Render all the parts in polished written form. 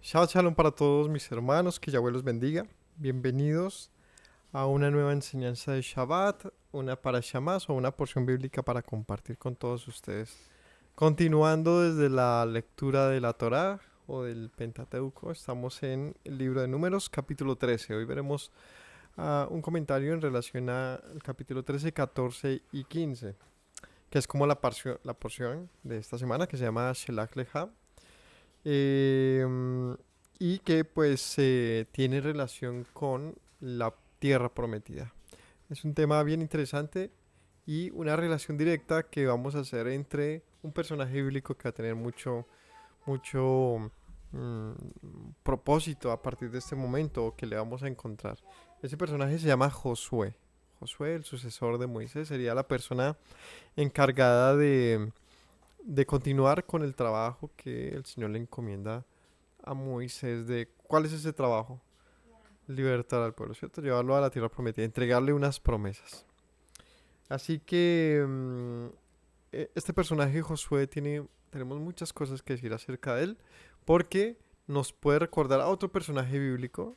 Shabbat Shalom para todos mis hermanos, que Yahweh los bendiga. Bienvenidos a una nueva enseñanza de Shabbat, una parasha más o una porción bíblica para compartir con todos ustedes. Continuando desde la lectura de la Torá o del Pentateuco, estamos en el libro de Números, capítulo 13. Hoy veremos un comentario en relación al capítulo 13, 14 y 15, que es como la porción de esta semana que se llama Shelach Lecha. eh, y que pues tiene relación con la tierra prometida. Es un tema bien interesante y una relación directa que vamos a hacer entre un personaje bíblico que va a tener mucho mm, propósito a partir de este momento que le vamos a encontrar. Ese personaje se llama Josué. Josué, el sucesor de Moisés, sería la persona encargada de continuar con el trabajo que el Señor le encomienda a Moisés de cuál es ese trabajo. Libertar al pueblo, ¿cierto? Llevarlo a la tierra prometida, entregarle unas promesas. Así que este personaje Josué tenemos muchas cosas que decir acerca de él, porque nos puede recordar a otro personaje bíblico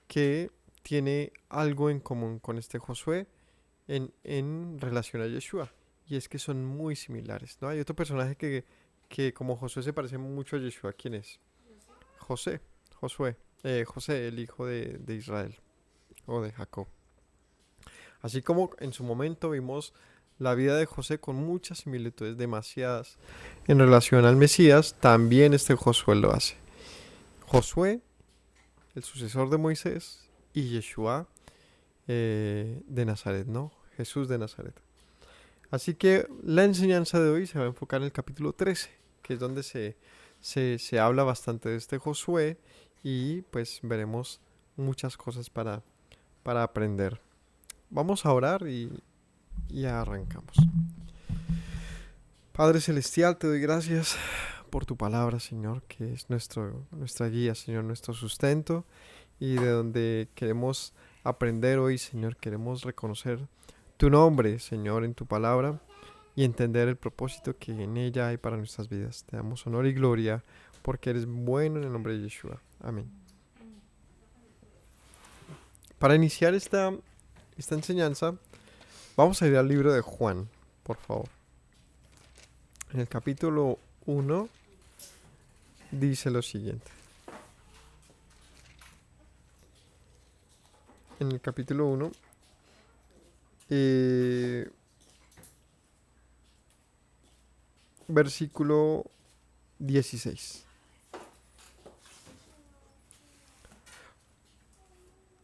que tiene algo en común con este Josué en relación a Yeshua. Y es que son muy similares, ¿no? Hay otro personaje que como Josué se parece mucho a Yeshua. ¿Quién es? José, Josué, José, el hijo de Israel o de Jacob. Así como en su momento vimos la vida de José con muchas similitudes, demasiadas, en relación al Mesías, también este Josué lo hace. Josué, el sucesor de Moisés, y Yeshua de Nazaret, ¿no? Jesús de Nazaret. Así que la enseñanza de hoy se va a enfocar en el capítulo 13, que es donde se habla bastante de este Josué y pues veremos muchas cosas para aprender. Vamos a orar y arrancamos. Padre Celestial, te doy gracias por tu palabra, Señor, que es nuestra guía, Señor, nuestro sustento y de donde queremos aprender hoy, Señor, queremos reconocer tu nombre, Señor, en tu palabra y entender el propósito que en ella hay para nuestras vidas. Te damos honor y gloria porque eres bueno en el nombre de Yeshua. Amén. Para iniciar esta enseñanza, vamos a ir al libro de Juan, por favor. En el capítulo 1 dice lo siguiente. En el capítulo 1, versículo 16.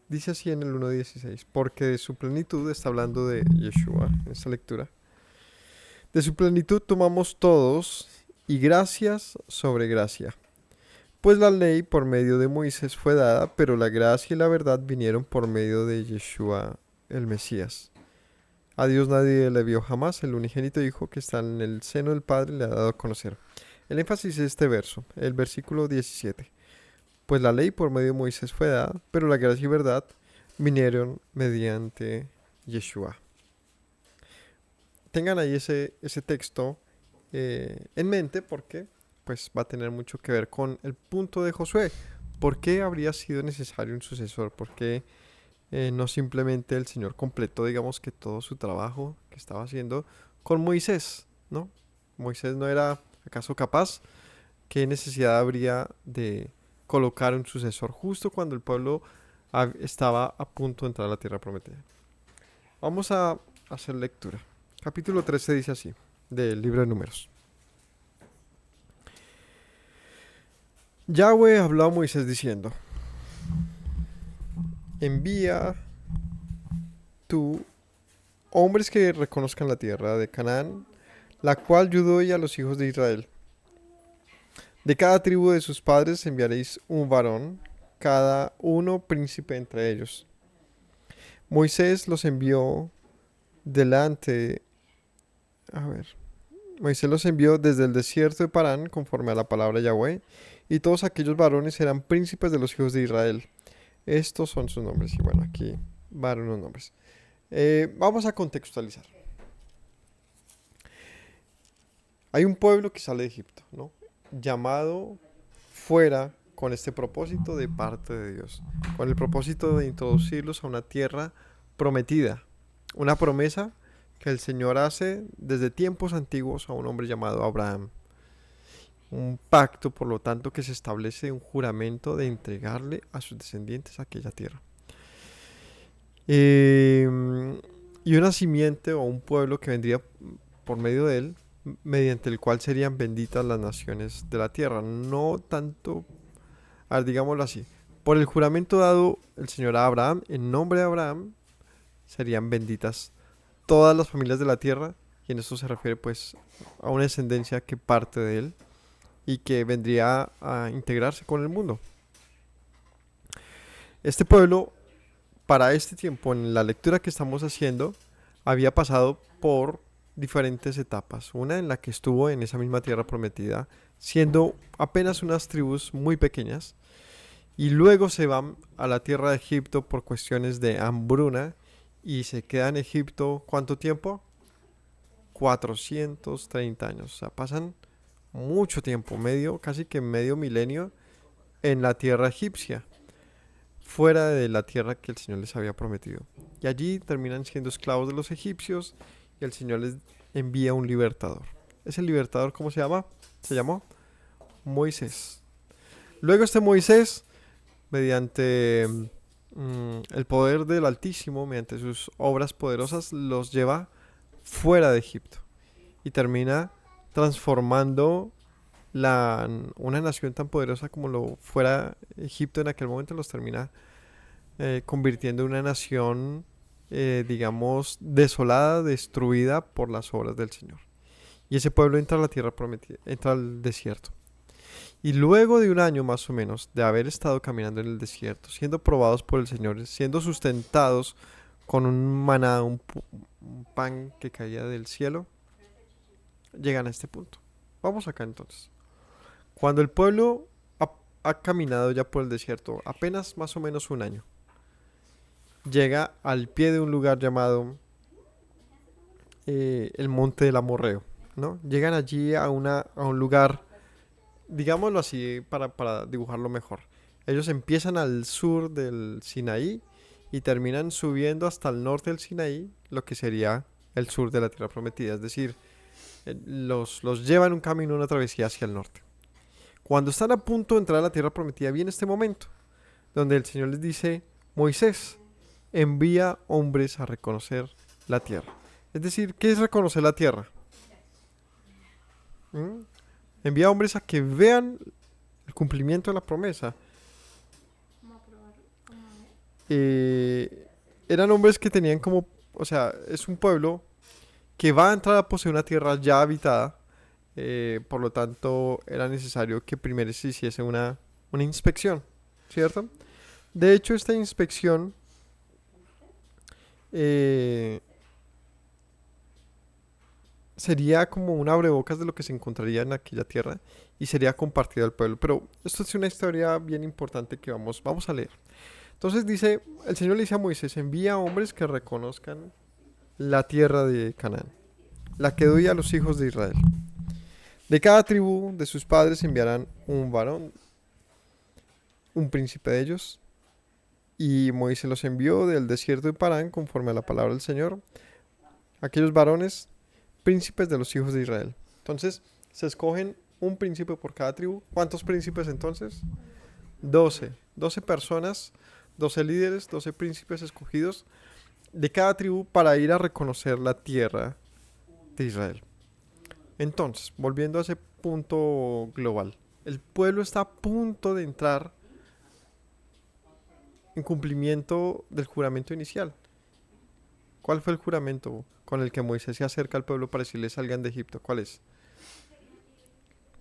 Dice así en el 1.16, porque de su plenitud, está hablando de Yeshua en esta lectura, de su plenitud tomamos todos y gracias sobre gracia. Pues la ley por medio de Moisés fue dada, pero la gracia y la verdad vinieron por medio de Yeshua el Mesías. A Dios nadie le vio jamás, el unigénito Hijo que está en el seno del Padre le ha dado a conocer. El énfasis es este verso, el versículo 17. Pues la ley por medio de Moisés fue dada, pero la gracia y verdad vinieron mediante Yeshua. Tengan ahí ese texto en mente porque pues va a tener mucho que ver con el punto de Josué. ¿Por qué habría sido necesario un sucesor? ¿Por qué no simplemente el Señor completó, digamos, que todo su trabajo que estaba haciendo con Moisés, ¿no? Moisés no era acaso capaz. ¿Qué necesidad habría de colocar un sucesor justo cuando el pueblo estaba a punto de entrar a la tierra prometida? Vamos a hacer lectura. Capítulo 13 dice así, del libro de Números. Yahweh habló a Moisés diciendo, envía tú hombres que reconozcan la tierra de Canaán, la cual yo doy a los hijos de Israel. De cada tribu de sus padres enviaréis un varón, cada uno príncipe entre ellos. Moisés los envió delante, a ver, Moisés los envió desde el desierto de Parán, conforme a la palabra de Yahweh, y todos aquellos varones eran príncipes de los hijos de Israel. Estos son sus nombres, y bueno, aquí van unos nombres. Vamos a contextualizar. Hay un pueblo que sale de Egipto, ¿no? Llamado fuera con este propósito de parte de Dios, con el propósito de introducirlos a una tierra prometida, una promesa que el Señor hace desde tiempos antiguos a un hombre llamado Abraham. Un pacto, por lo tanto, que se establece un juramento de entregarle a sus descendientes aquella tierra. Y una simiente o un pueblo que vendría por medio de él, mediante el cual serían benditas las naciones de la tierra. No tanto, a ver, digámoslo así, por el juramento dado el Señor a Abraham, en nombre de Abraham, serían benditas todas las familias de la tierra, y en esto se refiere pues a una descendencia que parte de él y que vendría a integrarse con el mundo. Este pueblo, para este tiempo, en la lectura que estamos haciendo, había pasado por diferentes etapas. Una en la que estuvo en esa misma tierra prometida, siendo apenas unas tribus muy pequeñas, y luego se van a la tierra de Egipto por cuestiones de hambruna y se queda en Egipto, ¿cuánto tiempo? 430 años. O sea, pasan mucho tiempo, casi que medio milenio en la tierra egipcia, fuera de la tierra que el Señor les había prometido. Y allí terminan siendo esclavos de los egipcios y el Señor les envía un libertador. ¿Ese libertador cómo se llama? Se llamó Moisés. Luego este Moisés, mediante el poder del Altísimo, mediante sus obras poderosas, los lleva fuera de Egipto y termina transformando una nación tan poderosa como lo fuera Egipto en aquel momento, los termina convirtiendo en una nación, digamos, desolada, destruida por las obras del Señor. Y ese pueblo entra a la tierra prometida, entra al desierto. Y luego de un año más o menos de haber estado caminando en el desierto, siendo probados por el Señor, siendo sustentados con un maná, un pan que caía del cielo, llegan a este punto. Vamos acá entonces. Cuando el pueblo ha caminado ya por el desierto apenas más o menos un año, llega al pie de un lugar llamado el Monte del Amorreo, ¿no? Llegan allí a un lugar, digámoslo así para dibujarlo mejor. Ellos empiezan al sur del Sinaí y terminan subiendo hasta el norte del Sinaí, lo que sería el sur de la tierra prometida. Es decir, los llevan un camino, una travesía hacia el norte. Cuando están a punto de entrar a la tierra prometida, viene este momento donde el Señor les dice: Moisés, envía hombres a reconocer la tierra. Es decir, ¿qué es reconocer la tierra? Envía hombres a que vean el cumplimiento de la promesa. Eran hombres que tenían como, o sea, es un pueblo que va a entrar a poseer una tierra ya habitada. Por lo tanto, era necesario que primero se hiciese una inspección, ¿cierto? De hecho, esta inspección sería como un abrebocas de lo que se encontraría en aquella tierra y sería compartida al pueblo. Pero esto es una historia bien importante que vamos a leer. Entonces dice, el Señor le dice a Moisés: envía hombres que reconozcan la tierra de Canaán, la que doy a los hijos de Israel. De cada tribu de sus padres enviarán un varón, un príncipe de ellos. Y Moisés los envió del desierto de Parán, conforme a la palabra del Señor, aquellos varones, príncipes de los hijos de Israel. Entonces, se escogen un príncipe por cada tribu. ¿Cuántos príncipes entonces? 12 personas, 12 líderes, 12 príncipes escogidos de cada tribu para ir a reconocer la tierra de Israel. Entonces, volviendo a ese punto global, el pueblo está a punto de entrar en cumplimiento del juramento inicial. ¿Cuál fue el juramento con el que Moisés se acerca al pueblo para decirles: salgan de Egipto? ¿Cuál es?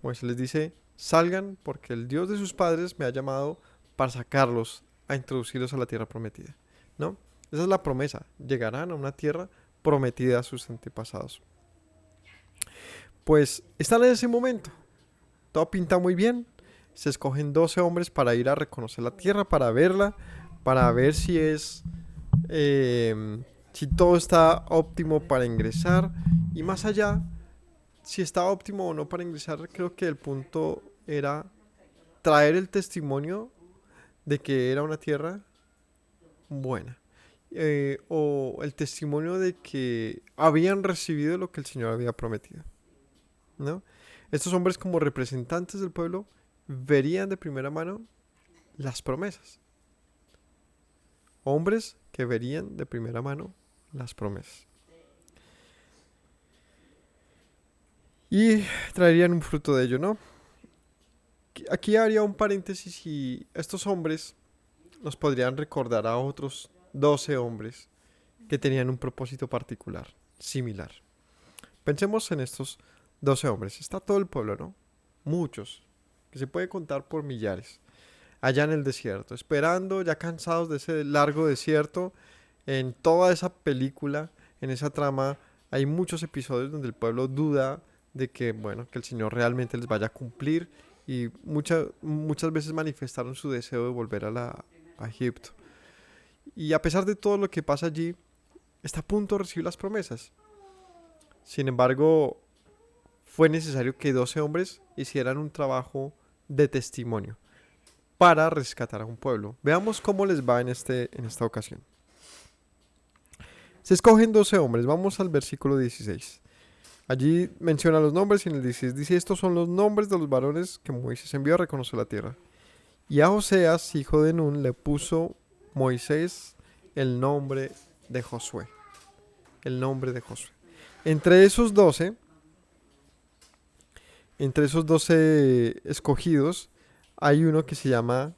Moisés les dice: salgan porque el Dios de sus padres me ha llamado para sacarlos, a introducirlos a la tierra prometida, ¿no? Esa es la promesa: llegarán a una tierra prometida a sus antepasados. Pues están en ese momento, todo pinta muy bien. Se escogen 12 hombres para ir a reconocer la tierra, para verla, para ver si si todo está óptimo para ingresar, y más allá, si está óptimo o no para ingresar, creo que el punto era traer el testimonio de que era una tierra buena. O el testimonio de que habían recibido lo que el Señor había prometido, ¿no? Estos hombres, como representantes del pueblo, verían de primera mano las promesas. Hombres que verían de primera mano las promesas. Y traerían un fruto de ello, ¿no? Aquí haría un paréntesis, y estos hombres nos podrían recordar a otros 12 hombres que tenían un propósito particular, similar. Pensemos en estos 12 hombres. Está todo el pueblo, ¿no? Muchos, que se puede contar por millares, allá en el desierto, esperando, ya cansados de ese largo desierto. En toda esa película, en esa trama, hay muchos episodios donde el pueblo duda de que, bueno, que el Señor realmente les vaya a cumplir, y muchas veces manifestaron su deseo de volver a Egipto. Y a pesar de todo lo que pasa allí, está a punto de recibir las promesas. Sin embargo, fue necesario que 12 hombres hicieran un trabajo de testimonio para rescatar a un pueblo. Veamos cómo les va en esta ocasión. Se escogen 12 hombres. Vamos al versículo 16. Allí menciona los nombres, y en el 16 dice: estos son los nombres de los varones que Moisés envió a reconocer la tierra. Y a Oseas, hijo de Nun, le puso Moisés el nombre de Josué. El nombre de Josué. Entre esos 12 escogidos, hay uno que se llama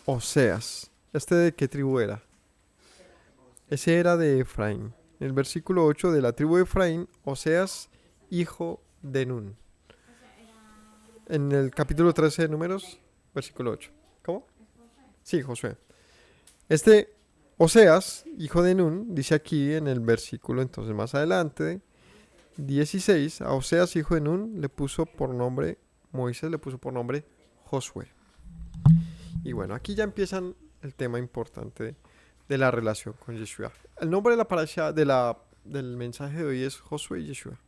Oseas. ¿Este de qué tribu era? Ese era de Efraín. En el versículo 8, de la tribu de Efraín, Oseas, hijo de Nun. En el capítulo 13 de Números, versículo 8. ¿Cómo? Sí, Josué. Este Oseas, hijo de Nun, dice aquí en el versículo, entonces más adelante, 16, a Oseas, hijo de Nun, le puso por nombre, Moisés le puso por nombre Josué. Y bueno, aquí ya empiezan el tema importante de la relación con Yeshua. El nombre de la parasha del mensaje de hoy es Josué y Yeshua,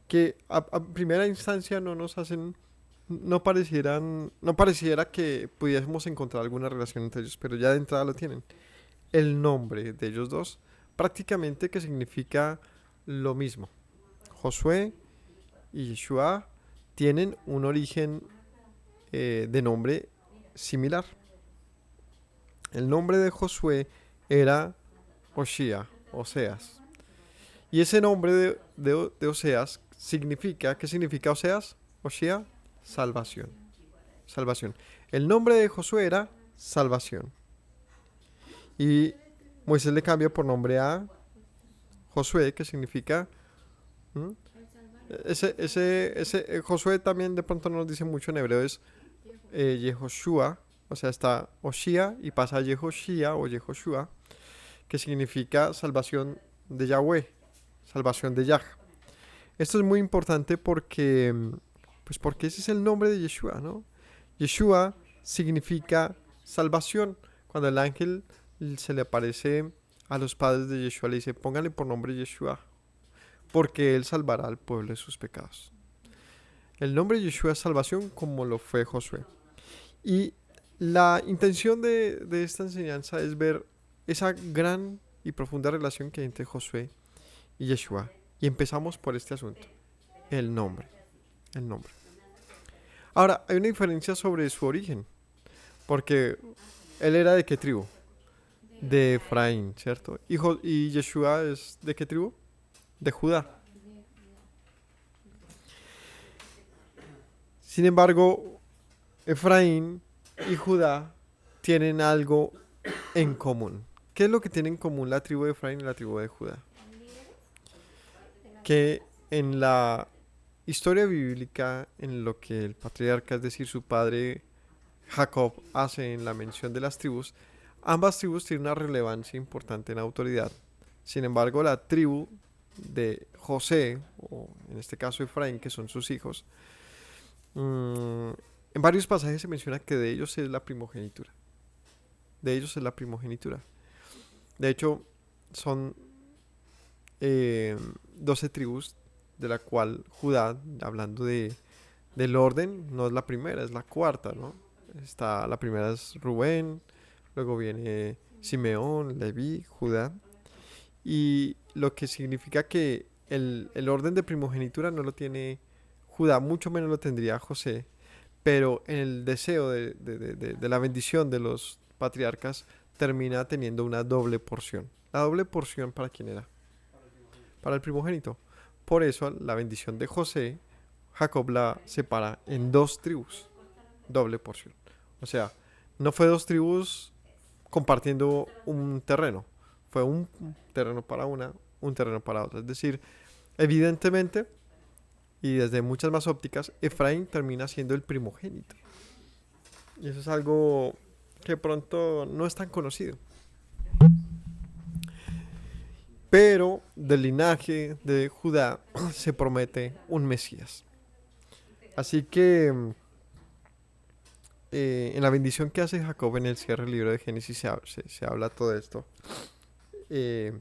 que a primera instancia no pareciera que pudiésemos encontrar alguna relación entre ellos, pero ya de entrada lo tienen. El nombre de ellos dos prácticamente que significa lo mismo. Josué y Yeshua tienen un origen de nombre similar. El nombre de Josué era Oseas. Y ese nombre de Oseas significa, ¿qué significa Oseas? Oshia, salvación. Salvación. El nombre de Josué era salvación. Y Moisés le cambia por nombre a Josué, que significa... Ese Josué también de pronto no nos dice mucho en hebreo, es Yehoshua, o sea, está Oshia y pasa a Yehoshia o Yehoshua, que significa salvación de Yahweh, salvación de Yah. Esto es muy importante porque ese es el nombre de Yeshua, ¿no? Yeshua significa salvación. Cuando el ángel se le aparece a los padres de Yeshua, le dice: pónganle por nombre Yeshua, porque él salvará al pueblo de sus pecados. El nombre de Yeshua es salvación, como lo fue Josué. Y la intención de esta enseñanza es ver esa gran y profunda relación que hay entre Josué y Yeshua. Y empezamos por este asunto: el nombre. El nombre. Ahora, hay una diferencia sobre su origen, porque él era ¿de qué tribu? De Efraín, ¿cierto? ¿Y Yeshua es de qué tribu? De Judá. Sin embargo, Efraín y Judá tienen algo en común. ¿Qué es lo que tienen en común la tribu de Efraín y la tribu de Judá? Que en la historia bíblica, en lo que el patriarca, es decir, su padre Jacob, hace en la mención de las tribus, ambas tribus tienen una relevancia importante en autoridad. Sin embargo, la tribu de José, o en este caso Efraín, que son sus hijos, en varios pasajes se menciona que de ellos es la primogenitura. De ellos es la primogenitura. De hecho, son 12 tribus, de la cual Judá, hablando de del orden, no es la primera, es la cuarta, ¿no? La primera es Rubén, luego viene Simeón, Leví, Judá, y lo que significa que el orden de primogenitura no lo tiene Judá, mucho menos lo tendría José, pero en el deseo de la bendición de los patriarcas termina teniendo una doble porción. ¿La doble porción para quién era? Para el primogénito. Por eso la bendición de José, Jacob la separa en dos tribus, doble porción. O sea, no fue dos tribus compartiendo un terreno, fue un terreno para una, un terreno para otra. Es decir, evidentemente, y desde muchas más ópticas, Efraín termina siendo el primogénito. Y eso es algo que pronto no es tan conocido. Pero del linaje de Judá se promete un Mesías. Así que en la bendición que hace Jacob en el cierre del libro de Génesis se habla todo esto. Eh,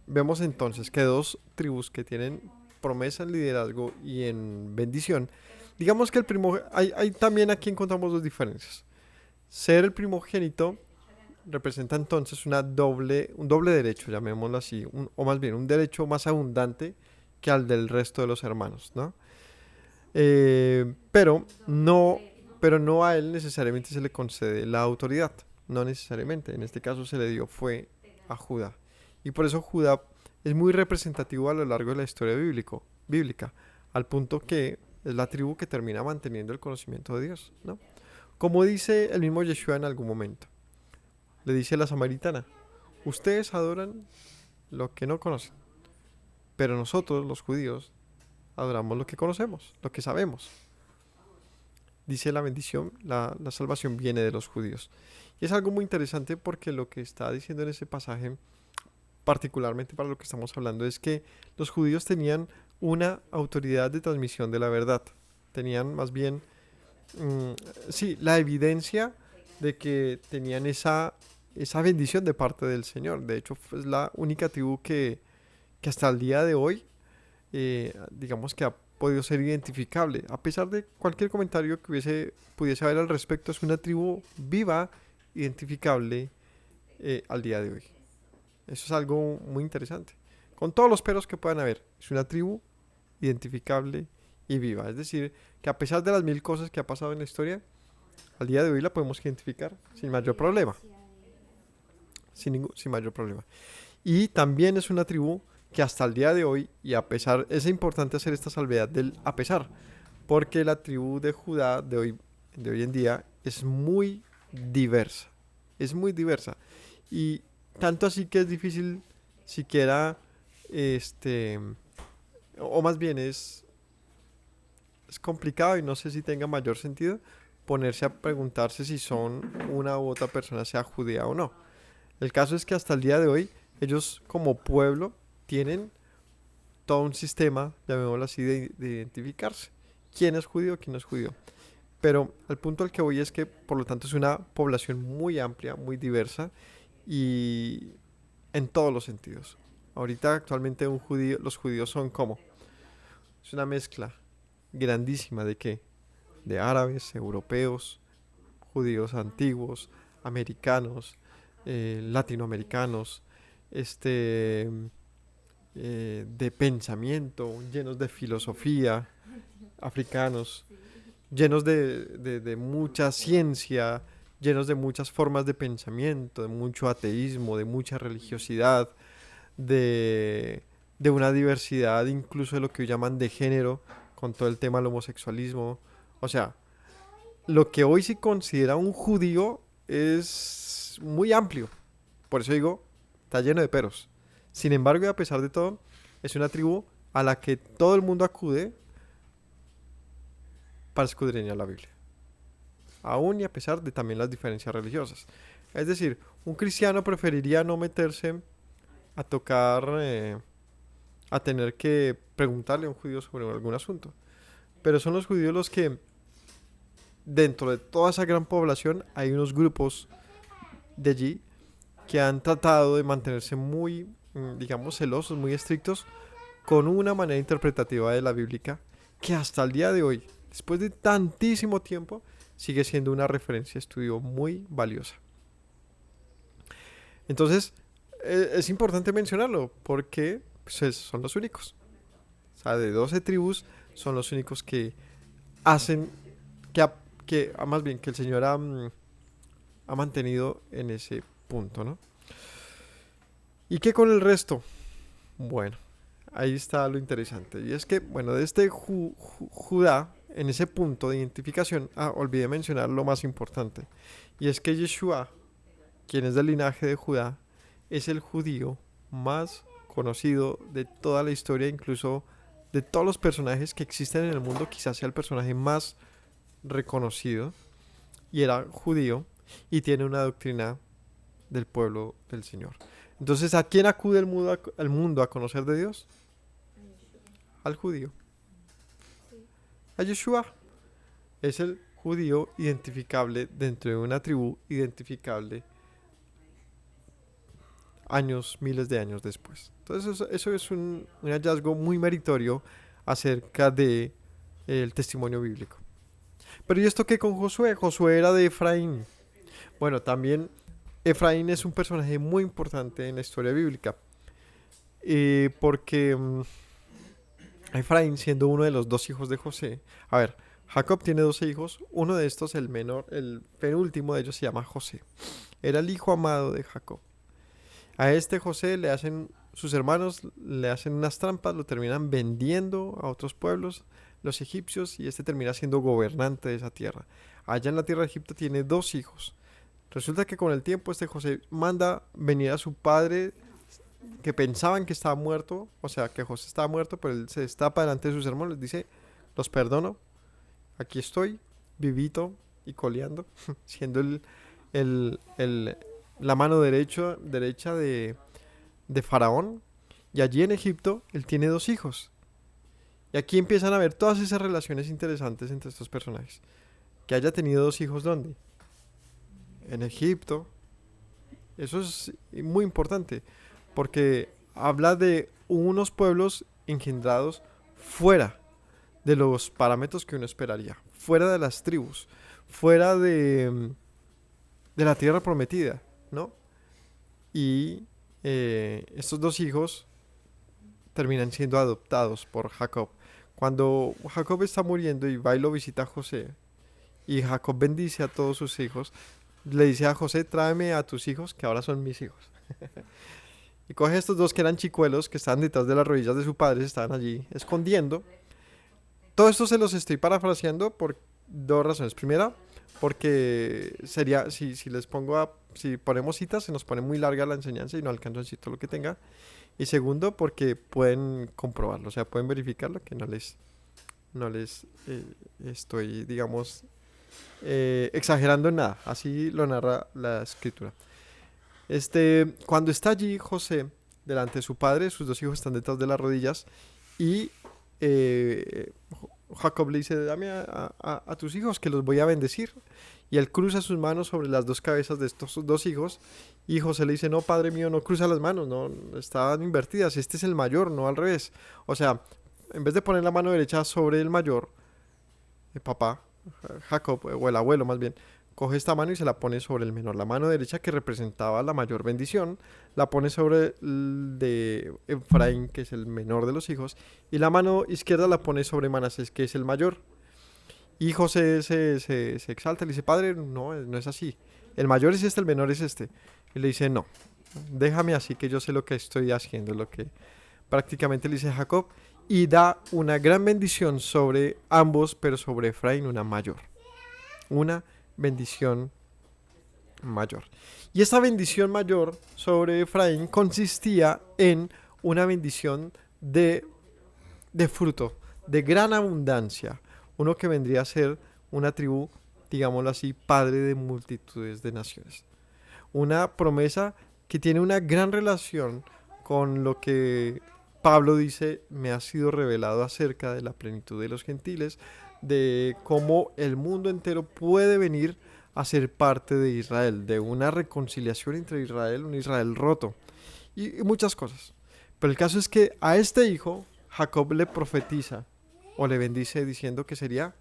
Vemos entonces que dos tribus que tienen promesa en liderazgo y en bendición, digamos que hay también aquí encontramos dos diferencias. Ser el primogénito representa entonces un doble derecho, llamémoslo así, o más bien un derecho más abundante que al del resto de los hermanos, ¿no? Eh, pero no, pero no a él necesariamente se le concede la autoridad, no necesariamente. En este caso se le dio fue a Judá. Y por eso Judá es muy representativo a lo largo de la historia bíblica, al punto que es la tribu que termina manteniendo el conocimiento de Dios, ¿no? Como dice el mismo Yeshua en algún momento, le dice a la samaritana, ustedes adoran lo que no conocen, pero nosotros, los judíos, adoramos lo que conocemos, lo que sabemos. Dice la bendición, la salvación viene de los judíos. Y es algo muy interesante porque lo que está diciendo en ese pasaje, particularmente para lo que estamos hablando, es que los judíos tenían una autoridad de transmisión de la verdad. Tenían más bien, sí, la evidencia de que tenían esa bendición de parte del Señor. De hecho, es la única tribu que hasta el día de hoy, digamos que ha podido ser identificable. A pesar de cualquier comentario que pudiese haber al respecto, es una tribu viva, identificable al día de hoy. Eso es algo muy interesante. Con todos los peros que puedan haber, es una tribu identificable y viva. Es decir, que a pesar de las mil cosas que ha pasado en la historia, al día de hoy la podemos identificar sin mayor problema. Sin mayor problema. Y también es una tribu que hasta el día de hoy, y a pesar, es importante hacer esta salvedad del a pesar, porque la tribu de Judá de hoy en día es muy diversa. Es muy diversa. Y tanto así que es difícil siquiera, este, o más bien es complicado y no sé si tenga mayor sentido ponerse a preguntarse si son una u otra persona, sea judía o no. El caso es que hasta el día de hoy, ellos como pueblo tienen todo un sistema, llamémoslo así, de identificarse. ¿Quién es judío? ¿Quién no es judío? Pero al punto al que voy es que, por lo tanto, es una población muy amplia, muy diversa y en todos los sentidos. Ahorita, actualmente, los judíos son como, es una mezcla grandísima de qué? De árabes, europeos, judíos antiguos, americanos, latinoamericanos, este, de pensamiento, llenos de filosofía, africanos, llenos de mucha ciencia, llenos de muchas formas de pensamiento, de mucho ateísmo, de mucha religiosidad, de, de una diversidad incluso de lo que hoy llaman de género, con todo el tema del homosexualismo. O sea, lo que hoy se considera un judío es muy amplio. Por eso digo, está lleno de peros. Sin embargo, y a pesar de todo, es una tribu a la que todo el mundo acude para escudriñar la Biblia. Aún y a pesar de también las diferencias religiosas. Es decir, un cristiano preferiría no meterse a tocar, a tener que preguntarle a un judío sobre algún asunto. Pero son los judíos los que, dentro de toda esa gran población, hay unos grupos de allí que han tratado de mantenerse muy, digamos, celosos, muy estrictos con una manera interpretativa de la bíblica que hasta el día de hoy, después de tantísimo tiempo, sigue siendo una referencia de estudio muy valiosa. Entonces, es importante mencionarlo porque pues, son los únicos. O sea, de 12 tribus son los únicos que hacen, más bien que el Señor ha mantenido en ese punto, ¿no? ¿Y qué con el resto? Bueno, ahí está lo interesante. Y es que, bueno, de este Judá, en ese punto de identificación, olvidé mencionar lo más importante. Y es que Yeshua, quien es del linaje de Judá, es el judío más conocido de toda la historia, incluso de todos los personajes que existen en el mundo, quizás sea el personaje más reconocido. Y era judío y tiene una doctrina del pueblo del Señor. Entonces, ¿a quién acude el mundo a conocer de Dios? Al judío. A Yeshua. Es el judío identificable dentro de una tribu identificable años, miles de años después. Entonces, eso es un hallazgo muy meritorio acerca de el testimonio bíblico. Pero ¿y esto qué con Josué? Josué era de Efraín. Bueno, también Efraín es un personaje muy importante en la historia bíblica. Porque Efraín, siendo uno de los dos hijos de José, a ver, Jacob tiene 12 hijos, uno de estos, el menor, el penúltimo de ellos se llama José. Era el hijo amado de Jacob. A este José sus hermanos le hacen unas trampas, lo terminan vendiendo a otros pueblos, los egipcios, y este termina siendo gobernante de esa tierra. Allá en la tierra de Egipto tiene 2 hijos. Resulta que con el tiempo este José manda venir a su padre, que pensaban que estaba muerto, o sea, que José estaba muerto, pero él se destapa delante de sus hermanos, les dice, los perdono, aquí estoy, vivito y coleando, siendo la mano derecha de Faraón. Y allí en Egipto él tiene 2 hijos. Y aquí empiezan a ver todas esas relaciones interesantes entre estos personajes. Que haya tenido 2 hijos, ¿dónde? En Egipto. Eso es muy importante, porque habla de unos pueblos engendrados fuera de los parámetros que uno esperaría, fuera de las tribus, fuera de la tierra prometida, ¿no? Y estos 2 hijos terminan siendo adoptados por Jacob. Cuando Jacob está muriendo y va y lo visita a José, y Jacob bendice a todos sus hijos, le dice a José, tráeme a tus hijos, que ahora son mis hijos. Y coge estos 2 que eran chicuelos, que estaban detrás de las rodillas de su padre, se estaban allí escondiendo. Todo esto se los estoy parafraseando por 2 razones. Primera, porque sería, si ponemos citas, se nos pone muy larga la enseñanza y no alcanzo a decir todo lo que tenga. Y segundo, porque pueden comprobarlo, o sea, pueden verificarlo, que no les estoy, digamos, exagerando en nada. Así lo narra la escritura. Cuando está allí José delante de su padre, sus 2 hijos están detrás de las rodillas y Jacob le dice, dame a tus hijos que los voy a bendecir. Y él cruza sus manos sobre las 2 cabezas de estos 2 hijos. Y José le dice, no, padre mío, no cruza las manos, no, estaban invertidas, este es el mayor, no al revés. O sea, en vez de poner la mano derecha sobre el mayor, el papá, Jacob, o el abuelo más bien, coge esta mano y se la pone sobre el menor. La mano derecha, que representaba la mayor bendición, la pone sobre el de Efraín, que es el menor de los hijos, y la mano izquierda la pone sobre Manasés, que es el mayor. Y José se exalta y le dice, padre, no es así. El mayor es este, el menor es este. Y le dice, no, déjame así, que yo sé lo que estoy haciendo, lo que prácticamente le dice Jacob, y da una gran bendición sobre ambos, pero sobre Efraín una mayor. Una bendición mayor. Y esta bendición mayor sobre Efraín consistía en una bendición de fruto, de gran abundancia. Uno que vendría a ser una tribu, digámoslo así, padre de multitudes de naciones. Una promesa que tiene una gran relación con lo que Pablo dice, me ha sido revelado acerca de la plenitud de los gentiles, de cómo el mundo entero puede venir a ser parte de Israel, de una reconciliación entre Israel, un Israel roto, y muchas cosas. Pero el caso es que a este hijo, Jacob le profetiza o le bendice diciendo que sería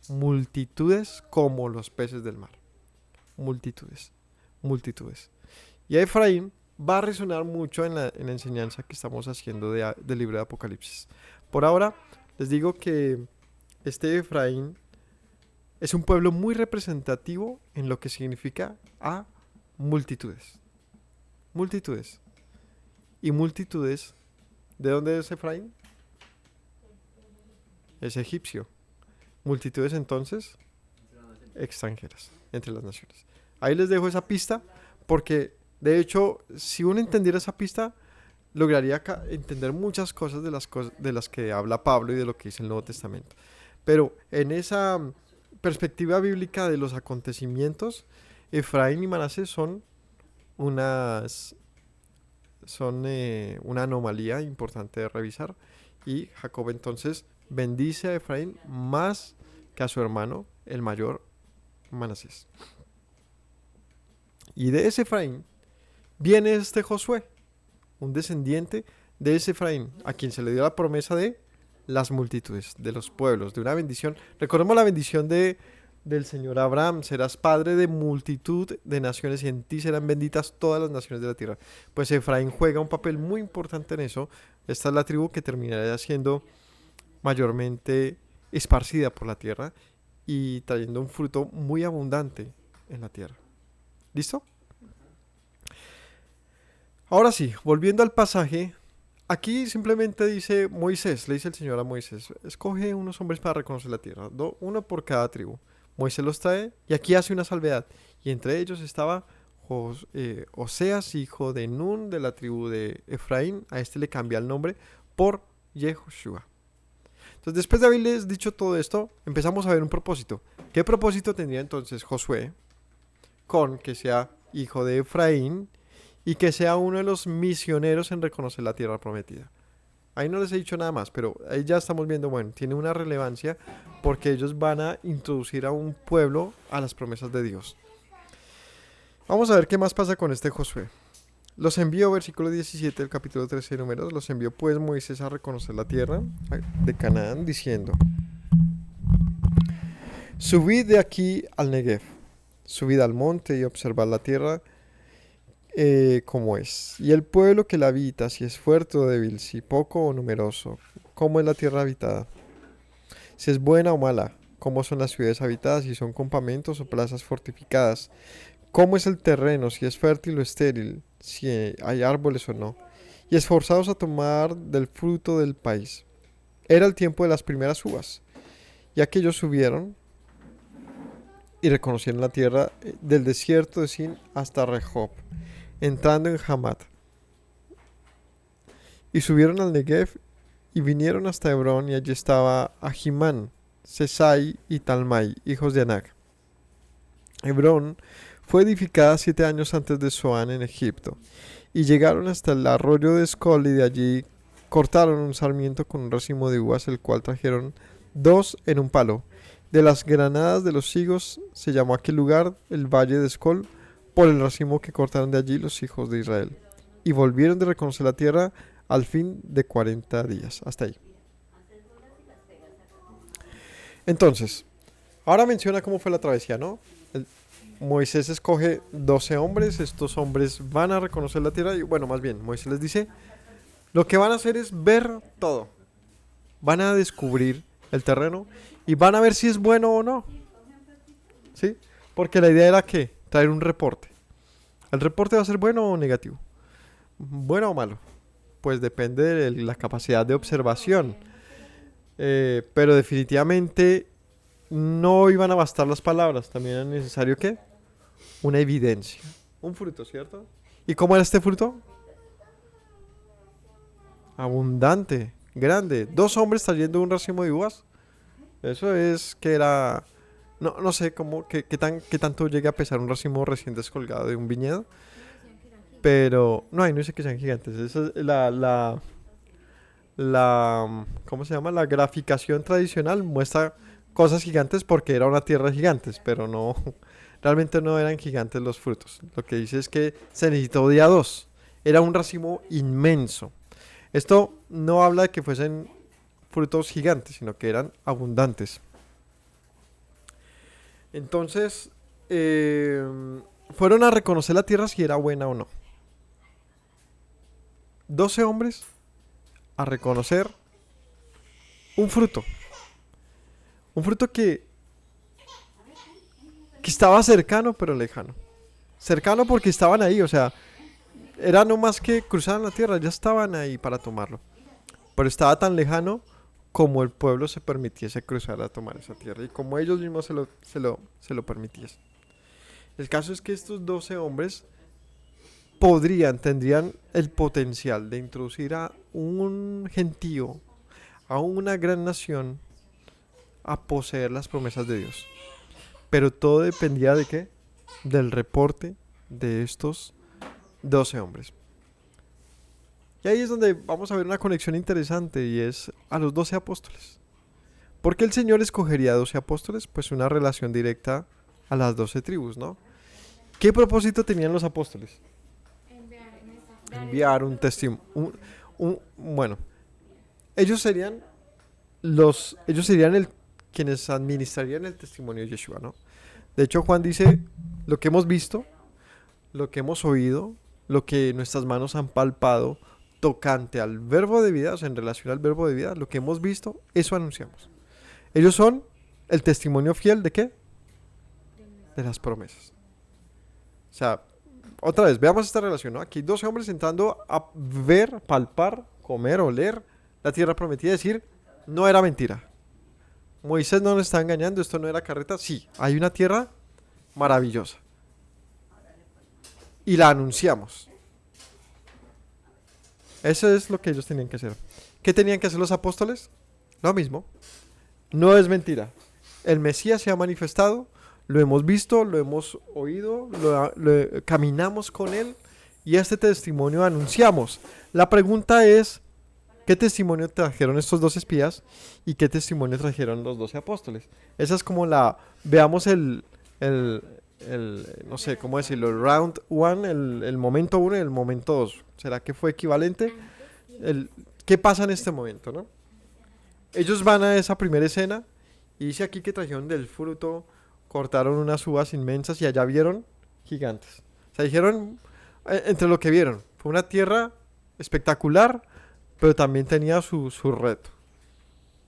multitudes como los peces del mar. Multitudes, multitudes. Y a Efraín va a resonar mucho en la enseñanza que estamos haciendo del libro de Apocalipsis. Por ahora, les digo que este Efraín es un pueblo muy representativo en lo que significa a multitudes. Multitudes. Y multitudes, ¿de dónde es Efraín? Es egipcio. Multitudes entonces extranjeras, entre las naciones. Ahí les dejo esa pista porque, de hecho, si uno entendiera esa pista, lograría entender muchas cosas de las que habla Pablo y de lo que dice el Nuevo Testamento. Pero en esa perspectiva bíblica de los acontecimientos, Efraín y Manasés son una anomalía importante de revisar, y Jacob entonces bendice a Efraín más que a su hermano, el mayor Manasés. Y de ese Efraín viene este Josué, un descendiente de ese Efraín, a quien se le dio la promesa de las multitudes, de los pueblos, de una bendición. Recordemos la bendición del Señor Abraham: serás padre de multitud de naciones y en ti serán benditas todas las naciones de la tierra. Pues Efraín juega un papel muy importante en eso. Esta es la tribu que terminará siendo mayormente esparcida por la tierra y trayendo un fruto muy abundante en la tierra. ¿Listo? Ahora sí, volviendo al pasaje, aquí simplemente dice Moisés, le dice el Señor a Moisés: escoge unos hombres para reconocer la tierra, uno por cada tribu. Moisés los trae y aquí hace una salvedad. Y entre ellos estaba Oseas, hijo de Nun, de la tribu de Efraín. A este le cambia el nombre por Yehoshua. Entonces, después de haberles dicho todo esto, empezamos a ver un propósito. ¿Qué propósito tendría entonces Josué con que sea hijo de Efraín y que sea uno de los misioneros en reconocer la tierra prometida? Ahí no les he dicho nada más, pero ahí ya estamos viendo, bueno, tiene una relevancia porque ellos van a introducir a un pueblo a las promesas de Dios. Vamos a ver qué más pasa con este Josué. Los envió, versículo 17 del capítulo 13 de Números, los envió pues Moisés a reconocer la tierra de Canaán, diciendo: subid de aquí al Negev, subid al monte y observad la tierra como es, y el pueblo que la habita, si es fuerte o débil, si poco o numeroso, cómo es la tierra habitada, si es buena o mala, cómo son las ciudades habitadas, si son campamentos o plazas fortificadas, cómo es el terreno, si es fértil o estéril, si hay árboles o no, y esforzados a tomar del fruto del país. Era el tiempo de las primeras uvas, y aquellos subieron y reconocieron la tierra del desierto de Sin hasta Rehob, entrando en Hamat. Y subieron al Negev y vinieron hasta Hebrón, y allí estaba Ahimán, Sesai y Talmai, hijos de Anac. Hebrón fue edificada 7 años antes de Zoán en Egipto, y llegaron hasta el arroyo de Escol, y de allí cortaron un sarmiento con un racimo de uvas, el cual trajeron 2 en un palo. De las granadas de los higos se llamó aquel lugar el Valle de Escol, por el racimo que cortaron de allí los hijos de Israel. Y volvieron de reconocer la tierra al fin de 40 días. Hasta ahí. Entonces, ahora menciona cómo fue la travesía, ¿no? Moisés escoge 12 hombres. Estos hombres van a reconocer la tierra. Y bueno, más bien, Moisés les dice: lo que van a hacer es ver todo. Van a descubrir el terreno y van a ver si es bueno o no. ¿Sí? Porque la idea era que traer un reporte. ¿El reporte va a ser bueno o negativo? ¿Bueno o malo? Pues depende de la capacidad de observación. Pero definitivamente no iban a bastar las palabras. También era necesario, ¿qué? Una evidencia. Un fruto, ¿cierto? ¿Y cómo era este fruto? Abundante, grande. 2 hombres trayendo un racimo de uvas. Eso es que era... No sé cómo, qué tanto llega a pesar un racimo recién descolgado de un viñedo. Pero no, ahí no dice que sean gigantes. Esa es ¿cómo se llama? La graficación tradicional muestra cosas gigantes porque era una tierra de gigantes, pero no, realmente no eran gigantes los frutos. Lo que dice es que se necesitó día 2. Era un racimo inmenso. Esto no habla de que fuesen frutos gigantes, sino que eran abundantes. Entonces, fueron a reconocer la tierra si era buena o no. 12 hombres a reconocer un fruto. Un fruto que estaba cercano pero lejano. Cercano porque estaban ahí, o sea, era no más que cruzaban la tierra, ya estaban ahí para tomarlo. Pero estaba tan lejano como el pueblo se permitiese cruzar a tomar esa tierra y como ellos mismos se lo permitiesen. El caso es que estos 12 hombres tendrían el potencial de introducir a un gentío, a una gran nación, a poseer las promesas de Dios. Pero todo dependía de qué? Del reporte de estos 12 hombres. Y ahí es donde vamos a ver una conexión interesante y es a los 12 apóstoles. ¿Por qué el Señor escogería a 12 apóstoles? Pues una relación directa a las 12 tribus, ¿no? ¿Qué propósito tenían los apóstoles? Enviar un testimonio. Bueno, ellos serían quienes administrarían el testimonio de Yeshua, ¿no? De hecho, Juan dice, lo que hemos visto, lo que hemos oído, lo que nuestras manos han palpado, tocante al verbo de vida, o sea, en relación al verbo de vida, lo que hemos visto, eso anunciamos. Ellos son el testimonio fiel ¿de qué? De las promesas. O sea, otra vez, veamos esta relación, ¿no? Aquí hay 12 hombres entrando a ver, palpar, comer, oler la tierra prometida, decir, no era mentira. Moisés no nos está engañando, esto no era carreta. Sí, hay una tierra maravillosa. Y la anunciamos. Eso es lo que ellos tenían que hacer. ¿Qué tenían que hacer los apóstoles? Lo mismo. No es mentira. El Mesías se ha manifestado, lo hemos visto, lo hemos oído, caminamos con él y este testimonio anunciamos. La pregunta es, ¿qué testimonio trajeron estos 12 espías y qué testimonio trajeron los 12 apóstoles? Esa es como veamos no sé, ¿cómo decirlo? El round one, el momento 1 y el momento 2. ¿Será que fue equivalente? ¿Qué pasa en este momento, no? Ellos van a esa primera escena y dice aquí que trajeron del fruto, cortaron unas uvas inmensas y allá vieron gigantes. O sea, dijeron, entre lo que vieron, fue una tierra espectacular, pero también tenía su reto.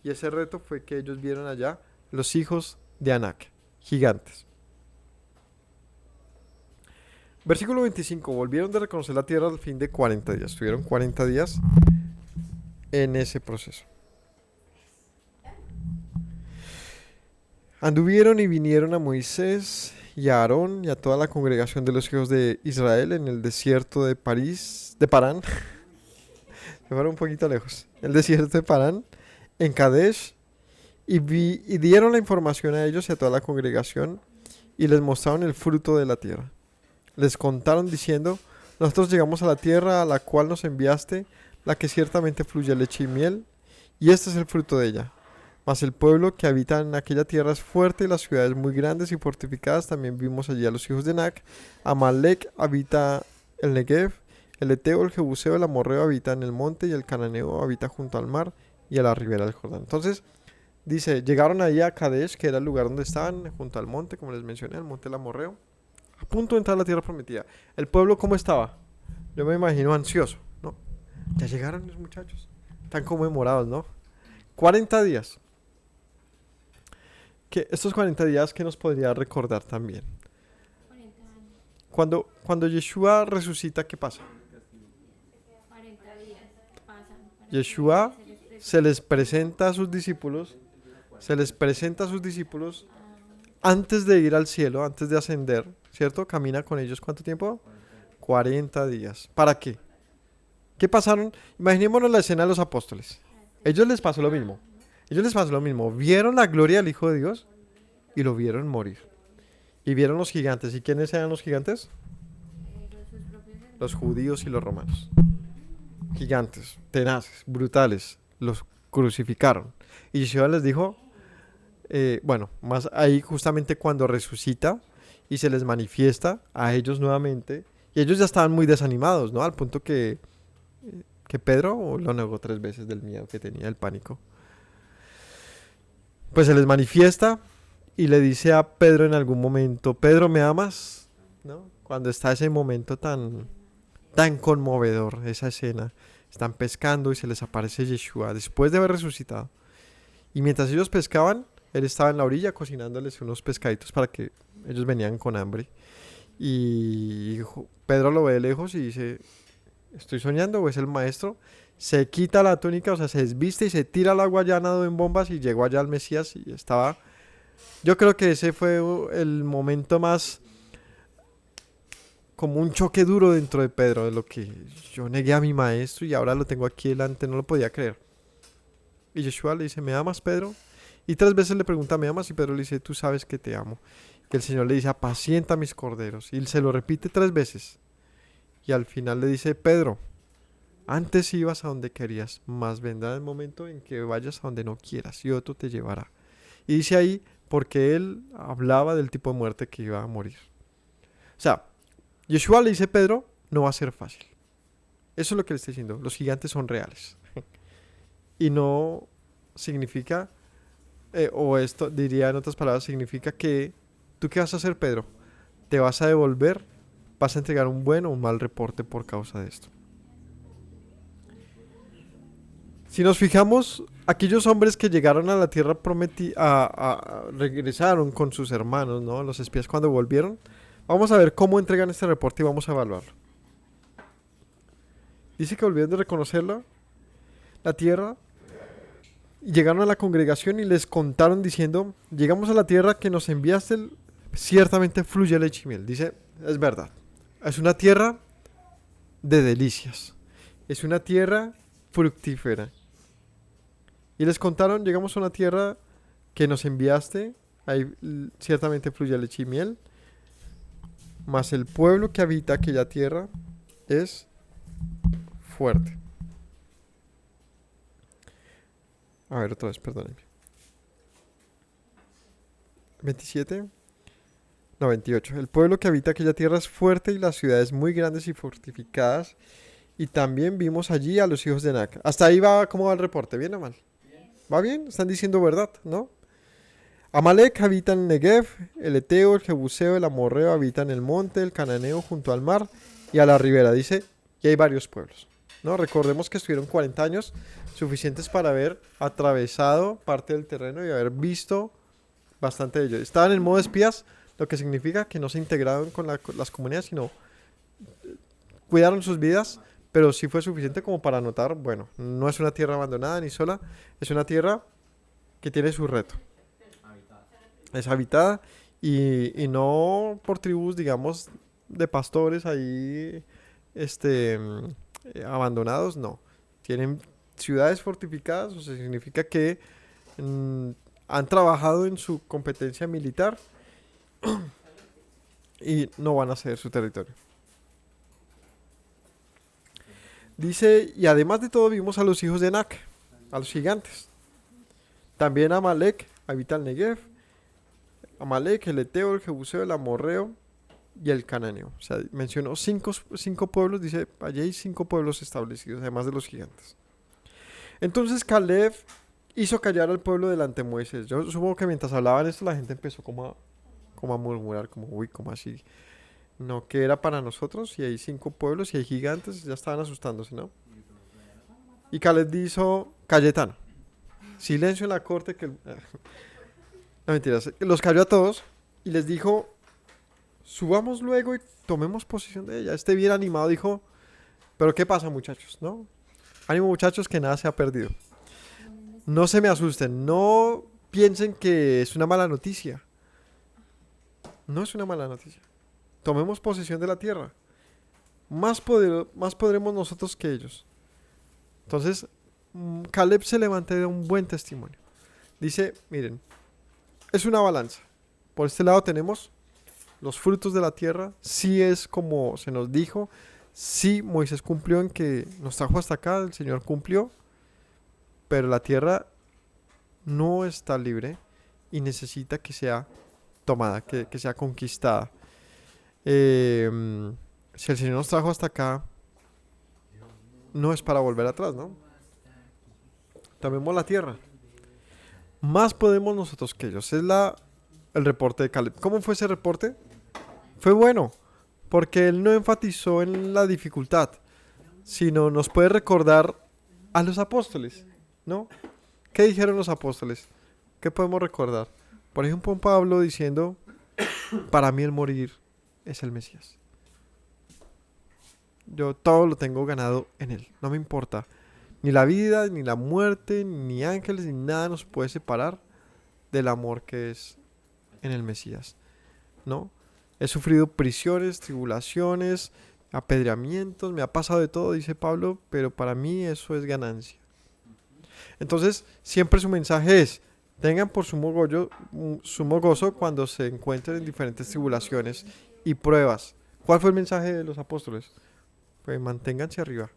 Y ese reto fue que ellos vieron allá los hijos de Anak, gigantes. Versículo 25. Volvieron de reconocer la tierra al fin de 40 días. Estuvieron 40 días en ese proceso. Anduvieron y vinieron a Moisés y a Aarón y a toda la congregación de los hijos de Israel en el desierto de Parán. Se fueron un poquito lejos. El desierto de Parán, en Kadesh, y dieron la información a ellos y a toda la congregación y les mostraron el fruto de la tierra. Les contaron diciendo, nosotros llegamos a la tierra a la cual nos enviaste, la que ciertamente fluye leche y miel, y este es el fruto de ella. Mas el pueblo que habita en aquella tierra es fuerte y las ciudades muy grandes y fortificadas. También vimos allí a los hijos de Anak. Amalek habita el Negev, el Eteo, el Jebuseo, el Amorreo habita en el monte y el Cananeo habita junto al mar y a la ribera del Jordán. Entonces, dice, llegaron ahí a Kadesh, que era el lugar donde estaban, junto al monte, como les mencioné, el monte del Amorreo, a punto de entrar a la tierra prometida. ¿El pueblo cómo estaba? Yo me imagino ansioso, ¿no? Ya llegaron los muchachos, están conmemorados, ¿no? 40 días. Estos 40 días que nos podría recordar también. 40 años. Cuando Yeshua resucita, ¿qué pasa? 40 días pasan. Yeshua se les presenta a sus discípulos, antes de ir al cielo, antes de ascender, ¿cierto? Camina con ellos, ¿cuánto tiempo? 40 días. ¿Para qué? ¿Qué pasaron? Imaginémonos la escena de los apóstoles. Ellos les pasó lo mismo. Vieron la gloria del Hijo de Dios y lo vieron morir. Y vieron los gigantes. ¿Y quiénes eran los gigantes? Los judíos y los romanos. Gigantes, tenaces, brutales. Los crucificaron. Y Yeshua les dijo, más ahí justamente cuando resucita y se les manifiesta a ellos nuevamente. Y ellos ya estaban muy desanimados, ¿no? Al punto que Pedro lo negó 3 veces del miedo que tenía, el pánico. Pues se les manifiesta y le dice a Pedro en algún momento, Pedro, ¿me amas? ¿No? Cuando está ese momento tan conmovedor, esa escena. Están pescando y se les aparece Yeshua después de haber resucitado. Y mientras ellos pescaban, él estaba en la orilla cocinándoles unos pescaditos para que ellos venían con hambre. Y Pedro lo ve de lejos y dice, ¿estoy soñando o es el maestro? Se quita la túnica, o sea, se desviste y se tira al agua ya nadó en bombas y llegó allá al Mesías y estaba... Yo creo que ese fue el momento más como un choque duro dentro de Pedro, de lo que yo negué a mi maestro y ahora lo tengo aquí delante, no lo podía creer. Y Yeshua le dice, ¿me amas, Pedro? Y 3 veces le pregunta, ¿me amas? Y Pedro le dice, tú sabes que te amo. Que el Señor le dice, apacienta mis corderos. Y él se lo repite 3 veces. Y al final le dice, Pedro, antes ibas a donde querías, mas vendrá el momento en que vayas a donde no quieras y otro te llevará. Y dice ahí, porque él hablaba del tipo de muerte que iba a morir. O sea, Yeshua le dice, Pedro, no va a ser fácil. Eso es lo que le está diciendo. Los gigantes son reales. Y no significa, o esto diría en otras palabras, significa que ¿tú qué vas a hacer, Pedro? Te vas a devolver, vas a entregar un buen o un mal reporte por causa de esto. Si nos fijamos, aquellos hombres que llegaron a la tierra prometida, regresaron con sus hermanos, ¿no? Los espías cuando volvieron. Vamos a ver cómo entregan este reporte y vamos a evaluarlo. Dice que volvieron de reconocerlo, la tierra, y llegaron a la congregación y les contaron diciendo, llegamos a la tierra que nos enviaste, ciertamente fluye leche y miel. Dice, es verdad, es una tierra de delicias, es una tierra fructífera. Y les contaron, llegamos a una tierra que nos enviaste, ahí ciertamente fluye leche y miel, mas el pueblo que habita aquella tierra es fuerte. A ver, otra vez, perdónenme. 27. No, 28. El pueblo que habita aquella tierra es fuerte y las ciudades muy grandes y fortificadas. Y también vimos allí a los hijos de Anac. Hasta ahí va, ¿cómo va el reporte? ¿Bien o mal? ¿Va bien? Están diciendo verdad, ¿no? Amalek habita en el Negev, el Eteo, el Jebuseo, el Amorreo habita en el monte, el Cananeo junto al mar y a la ribera. Dice, y hay varios pueblos, ¿no? Recordemos que estuvieron 40 años suficientes para haber atravesado parte del terreno y haber visto bastante de ello. Estaban en modo espías, lo que significa que no se integraron con las comunidades, sino cuidaron sus vidas, pero sí fue suficiente como para notar, bueno, no es una tierra abandonada ni sola, es una tierra que tiene su reto. Es habitada y no por tribus, digamos, de pastores ahí abandonados, no. Tienen ciudades fortificadas, o sea, significa que han trabajado en su competencia militar y no van a ceder su territorio. Dice, y además de todo vimos a los hijos de Anac, a los gigantes. También Amalek habita el Negev. Amalek, el Eteo, el Jebuseo, el Amorreo y el Cananeo. O sea, mencionó cinco pueblos, dice, allí hay 5 pueblos establecidos, además de los gigantes. Entonces Caleb hizo callar al pueblo delante de Moisés. Yo supongo que mientras hablaban esto la gente empezó como a murmurar, como, uy, ¿cómo así? No, que era para nosotros, y hay 5 pueblos y hay gigantes, ya estaban asustándose, ¿no? Y Caleb dijo, Cayetano, silencio en la corte, que... No, mentiras, los calló a todos y les dijo, subamos luego y tomemos posesión de ella. Este bien animado dijo, pero ¿qué pasa, muchachos? ¿No? Ánimo, muchachos, que nada se ha perdido. No se me asusten, no piensen que es una mala noticia. No es una mala noticia. Tomemos posesión de la tierra. Más podremos nosotros que ellos. Entonces, Caleb se levanta y da un buen testimonio. Dice, miren, es una balanza. Por este lado tenemos los frutos de la tierra. Sí es como se nos dijo. Sí, Moisés cumplió en que nos trajo hasta acá. El Señor cumplió. Pero la tierra no está libre y necesita que sea tomada, que sea conquistada. Si el Señor nos trajo hasta acá, no es para volver atrás, ¿no? Tomemos la tierra. más podemos nosotros que ellos. Es el reporte de Caleb. ¿Cómo fue ese reporte? Fue bueno, porque él no enfatizó en la dificultad, sino nos puede recordar a los apóstoles, ¿no? ¿Qué dijeron los apóstoles? ¿Qué podemos recordar? Por ejemplo, Pablo diciendo, para mí el morir es el Mesías. Yo todo lo tengo ganado en él, no me importa. Ni la vida, ni la muerte, ni ángeles, ni nada nos puede separar del amor que es en el Mesías, ¿no? He sufrido prisiones, tribulaciones, apedreamientos, me ha pasado de todo, dice Pablo, pero para mí eso es ganancia. Entonces, siempre su mensaje es, tengan por sumo gozo cuando se encuentren en diferentes tribulaciones y pruebas. ¿Cuál fue el mensaje de los apóstoles? Pues manténganse arriba.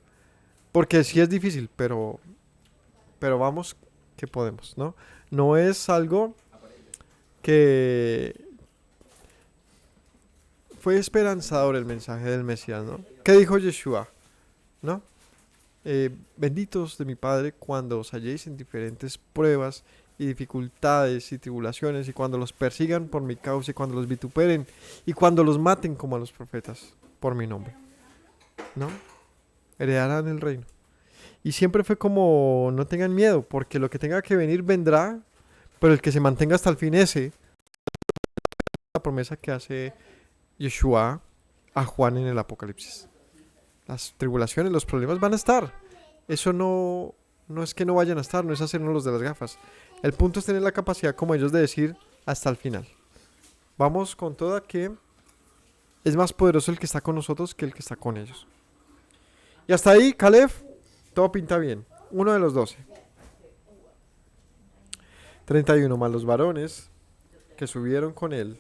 Porque sí es difícil, pero vamos que podemos, ¿no? No es algo que fue esperanzador el mensaje del Mesías, ¿no? ¿Qué dijo Yeshua? ¿No? Benditos de mi Padre cuando os halléis en diferentes pruebas y dificultades y tribulaciones y cuando los persigan por mi causa y cuando los vituperen y cuando los maten como a los profetas por mi nombre, ¿no? Heredarán el reino. Y siempre fue como, no tengan miedo, porque lo que tenga que venir vendrá, pero el que se mantenga hasta el fin ese, la promesa que hace Yeshua a Juan en el Apocalipsis. Las tribulaciones, los problemas van a estar. Eso no es que no vayan a estar, no es hacernos los de las gafas. El punto es tener la capacidad como ellos de decir hasta el final. Vamos con toda que es más poderoso el que está con nosotros que el que está con ellos. Y hasta ahí, Caleb, todo pinta bien. Uno de los 12. 31 más los varones que subieron con él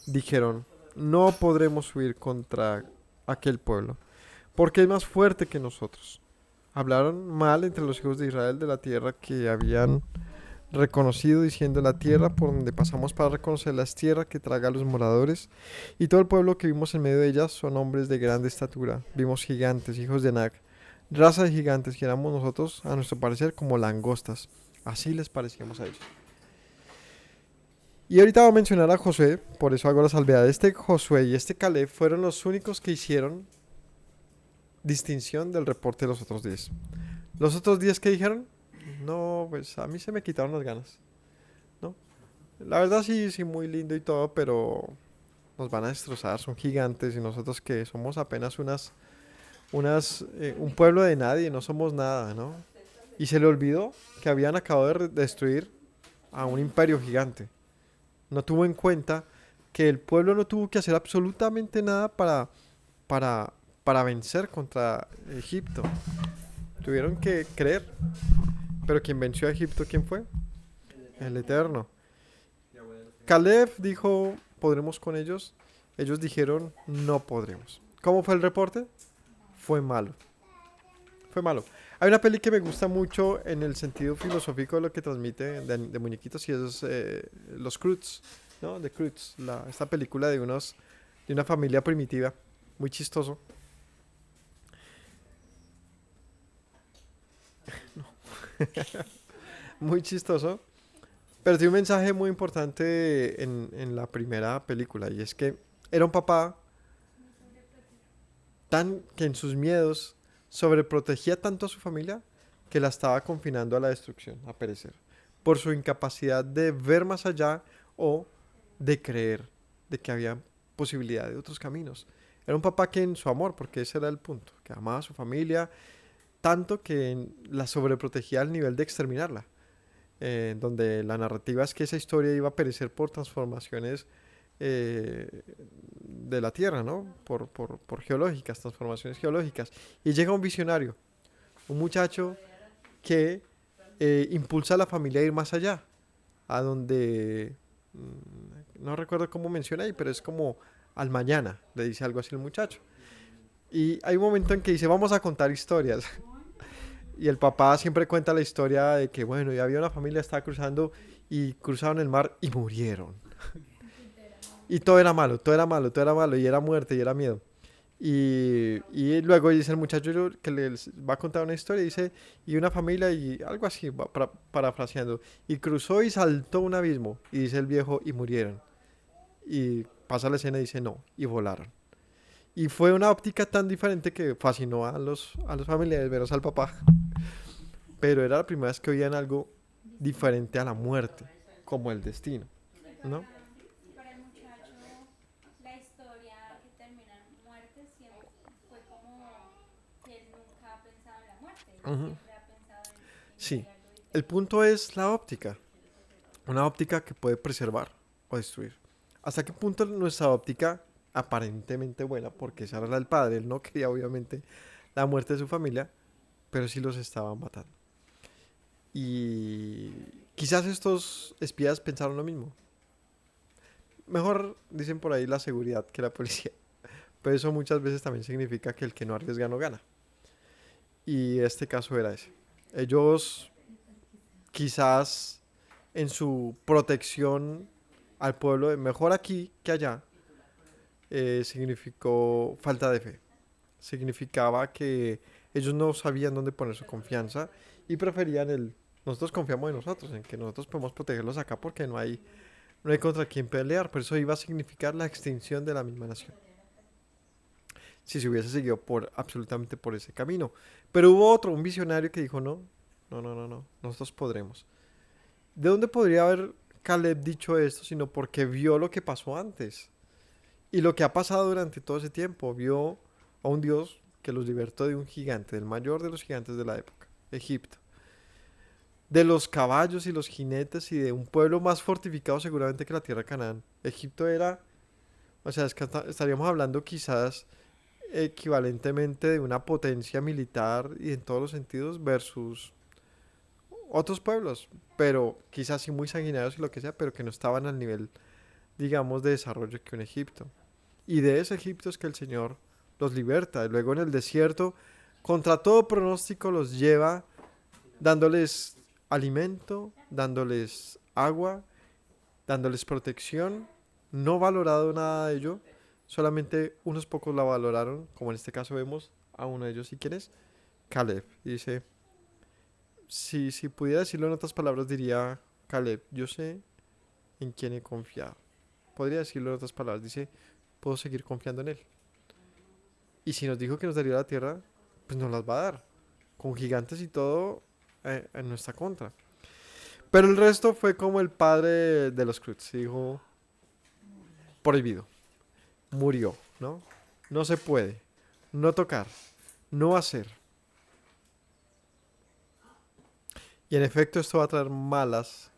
dijeron, no podremos subir contra aquel pueblo, porque es más fuerte que nosotros. Hablaron mal entre los hijos de Israel de la tierra que habían reconocido, diciendo, la tierra por donde pasamos para reconocerla es tierra que traga a los moradores, y todo el pueblo que vimos en medio de ella son hombres de grande estatura. Vimos gigantes, hijos de Anak, raza de gigantes, que éramos nosotros, a nuestro parecer, como langostas. Así les parecíamos a ellos. Y ahorita voy a mencionar a Josué, por eso hago la salvedad. Este Josué y este Caleb fueron los únicos que hicieron distinción del reporte de los otros 10. Los otros 10 que dijeron, no, pues a mí se me quitaron las ganas, ¿no? La verdad sí, sí, muy lindo y todo, pero nos van a destrozar, son gigantes y nosotros que somos apenas un pueblo de nadie, no somos nada, ¿no? Y se le olvidó que habían acabado de destruir a un imperio gigante. No tuvo en cuenta que el pueblo no tuvo que hacer absolutamente nada para vencer contra Egipto. Tuvieron que creer. Pero quien venció a Egipto, ¿quién fue? El Eterno. Caleb dijo, ¿podremos con ellos? Ellos dijeron, no podremos. ¿Cómo fue el reporte? Fue malo. Fue malo. Hay una peli que me gusta mucho en el sentido filosófico de lo que transmite de muñequitos y es los Croods, ¿no? The Croods, esta película de una familia primitiva, muy chistoso. Muy chistoso, pero tiene un mensaje muy importante en la primera película y es que era un papá tan que en sus miedos sobreprotegía tanto a su familia que la estaba confinando a la destrucción, a perecer, por su incapacidad de ver más allá o de creer de que había posibilidad de otros caminos. Era un papá que en su amor, porque ese era el punto, que amaba a su familia tanto que la sobreprotegía al nivel de exterminarla, donde la narrativa es que esa historia iba a perecer por transformaciones de la Tierra, ¿no? Por geológicas, transformaciones geológicas. Y llega un visionario, un muchacho que impulsa a la familia a ir más allá, a donde, no recuerdo cómo menciona ahí, pero es como al mañana, le dice algo así el muchacho. Y hay un momento en que dice, vamos a contar historias. Y el papá siempre cuenta la historia de que, bueno, ya había una familia que estaba cruzando y cruzaron el mar y murieron. Y todo era malo, todo era malo, todo era malo, y era muerte, y era miedo. Y luego dice el muchacho que les va a contar una historia, dice, y una familia y algo así, parafraseando, y cruzó y saltó un abismo, y dice el viejo, y murieron. Y pasa la escena y dice, no, y volaron. Y fue una óptica tan diferente que fascinó a los familiares veros al papá, pero era la primera vez que oían algo diferente a la muerte, como el destino, Y ¿no? para el muchacho, la historia que termina en muerte siempre fue como que él nunca ha pensado en la muerte, él Ujú. siempre ha pensado en que Sí, hay algo el diferente. punto es la óptica. Una óptica que puede preservar o destruir. ¿Hasta qué punto nuestra óptica, aparentemente buena, porque esa era la del padre, él no quería obviamente la muerte de su familia, pero sí los estaba matando? Y quizás estos espías pensaron lo mismo. Mejor dicen por ahí la seguridad que la policía. Pero eso muchas veces también significa que el que no arriesga no gana. Y este caso era ese. Ellos quizás en su protección al pueblo de mejor aquí que allá, significó falta de fe. Significaba que ellos no sabían dónde poner su confianza y preferían nosotros confiamos en nosotros, en que nosotros podemos protegerlos acá porque no hay contra quién pelear, pero eso iba a significar la extinción de la misma nación. Si se hubiese seguido absolutamente por ese camino. Pero hubo otro, un visionario que dijo, no, no, no, no, no, nosotros podremos. ¿De dónde podría haber Caleb dicho esto? Sino porque vio lo que pasó antes. Y lo que ha pasado durante todo ese tiempo, vio a un dios que los libertó de un gigante, del mayor de los gigantes de la época, Egipto. De los caballos y los jinetes y de un pueblo más fortificado seguramente que la tierra de Canaán. Egipto era, o sea, es que estaríamos hablando quizás equivalentemente de una potencia militar y en todos los sentidos versus otros pueblos, pero quizás sí muy sanguinarios y lo que sea, pero que no estaban al nivel, digamos, de desarrollo que un Egipto. Y de ese Egipto es que el Señor los liberta. Y luego en el desierto, contra todo pronóstico, los lleva dándoles alimento, dándoles agua, dándoles protección. No valorado nada de ello. Solamente unos pocos la valoraron, como en este caso vemos a uno de ellos, si quieres, Caleb. Y dice, si pudiera decirlo en otras palabras, diría Caleb, yo sé en quién he confiado. Podría decirlo en otras palabras, dice, puedo seguir confiando en él. Y si nos dijo que nos daría la tierra, pues nos las va a dar. Con gigantes y todo en nuestra contra. Pero el resto fue como el padre de los Cruz. Dijo, prohibido. Murió, ¿no? No se puede. No tocar. No hacer. Y en efecto esto va a traer malas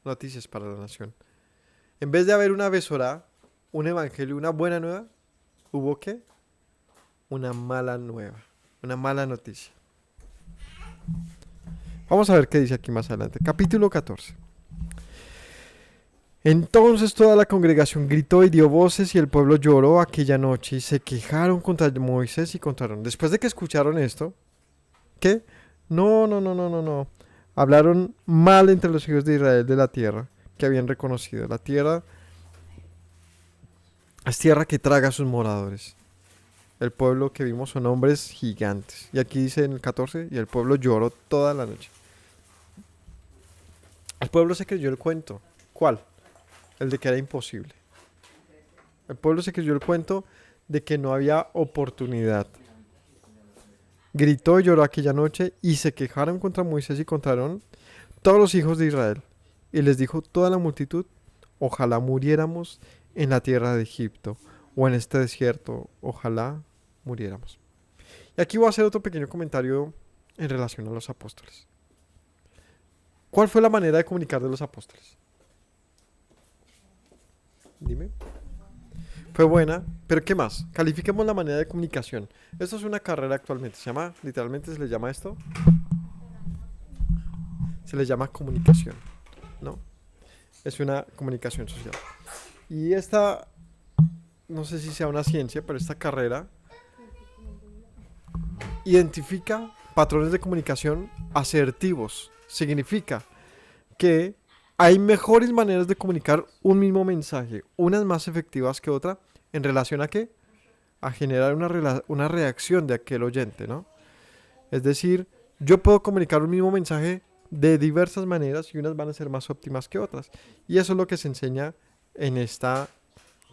noticias para la nación. En vez de haber una Besorá, un evangelio, una buena nueva, ¿hubo qué? Una mala nueva. Una mala noticia. Vamos a ver qué dice aquí más adelante. Capítulo 14. Entonces toda la congregación gritó y dio voces y el pueblo lloró aquella noche y se quejaron contra Moisés y contra Aarón. Después de que escucharon esto, ¿qué? No, no, no, no, no, no. Hablaron mal entre los hijos de Israel de la tierra que habían reconocido. La tierra es tierra que traga a sus moradores. El pueblo que vimos son hombres gigantes. Y aquí dice en el 14, y el pueblo lloró toda la noche. El pueblo se creyó el cuento. ¿Cuál? El de que era imposible. El pueblo se creyó el cuento de que no había oportunidad. Gritó y lloró aquella noche y se quejaron contra Moisés y contra Aarón todos los hijos de Israel. Y les dijo toda la multitud, ojalá muriéramos en la tierra de Egipto o en este desierto, ojalá muriéramos. Y aquí voy a hacer otro pequeño comentario en relación a los apóstoles. ¿Cuál fue la manera de comunicar de los apóstoles? Dime. Fue buena, pero ¿qué más? Califiquemos la manera de comunicación. Esto es una carrera actualmente. Se llama, literalmente se le llama esto. Se le llama comunicación, ¿no? Es una comunicación social. Y esta, no sé si sea una ciencia, pero esta carrera identifica patrones de comunicación asertivos. Significa que hay mejores maneras de comunicar un mismo mensaje, unas más efectivas que otra, ¿en relación a qué? a generar una reacción de aquel oyente, ¿no? Es decir, yo puedo comunicar un mismo mensaje de diversas maneras y unas van a ser más óptimas que otras. Y eso es lo que se enseña en esta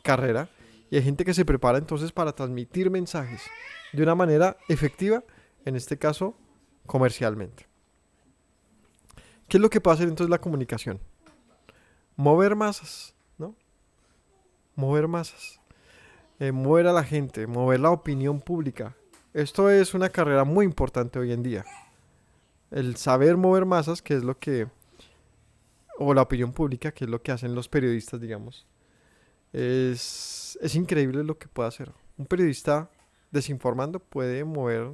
carrera. Y hay gente que se prepara entonces para transmitir mensajes de una manera efectiva, en este caso, comercialmente. ¿Qué es lo que puede hacer entonces la comunicación? Mover masas, ¿no? Mover masas. Mover a la gente, mover la opinión pública. Esto es una carrera muy importante hoy en día. El saber mover masas, que es lo que, o la opinión pública, que es lo que hacen los periodistas, digamos. Es increíble lo que puede hacer. Un periodista desinformando puede mover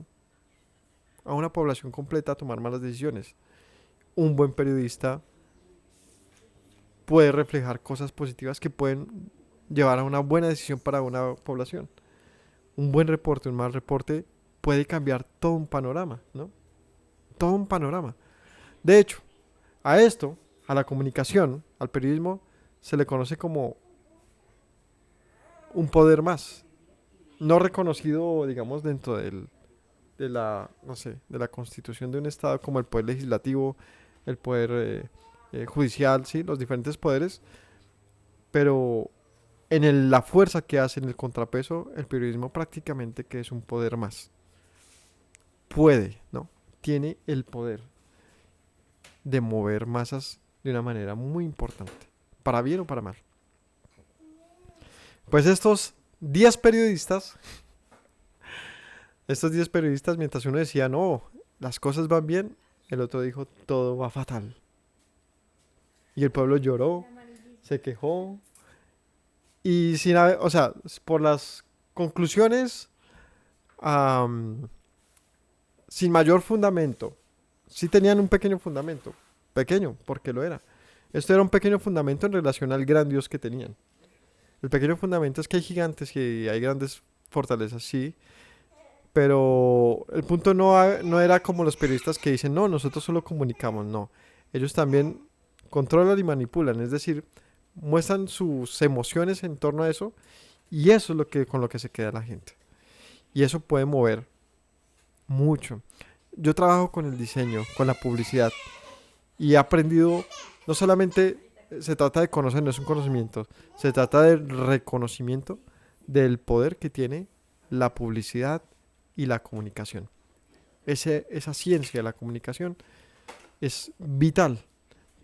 a una población completa a tomar malas decisiones. Un buen periodista puede reflejar cosas positivas que pueden llevar a una buena decisión para una población. Un buen reporte, un mal reporte puede cambiar todo un panorama, ¿no? Todo un panorama. De hecho, a esto, a la comunicación, al periodismo, se le conoce como un poder más, no reconocido, digamos, dentro de la, no sé, de la constitución de un estado, como el poder legislativo, el poder judicial, sí, los diferentes poderes, pero la fuerza que hace, en el contrapeso, el periodismo prácticamente que es un poder más. Puede, ¿no? Tiene el poder de mover masas de una manera muy importante, para bien o para mal. Pues estos 10 periodistas, mientras uno decía, no, las cosas van bien, el otro dijo, todo va fatal. Y el pueblo lloró, se quejó, y o sea, por las conclusiones, sin mayor fundamento, sí tenían un pequeño fundamento, pequeño, porque lo era. Esto era un pequeño fundamento en relación al gran Dios que tenían. El pequeño fundamento es que hay gigantes y hay grandes fortalezas, sí, pero el punto no era como los periodistas que dicen, no, nosotros solo comunicamos, no. Ellos también controlan y manipulan, es decir, muestran sus emociones en torno a eso y eso es con lo que se queda la gente. Y eso puede mover mucho. Yo trabajo con el diseño, con la publicidad y he aprendido, no solamente se trata de conocer, no es un conocimiento, se trata del reconocimiento del poder que tiene la publicidad y la comunicación. Esa ciencia de la comunicación es vital.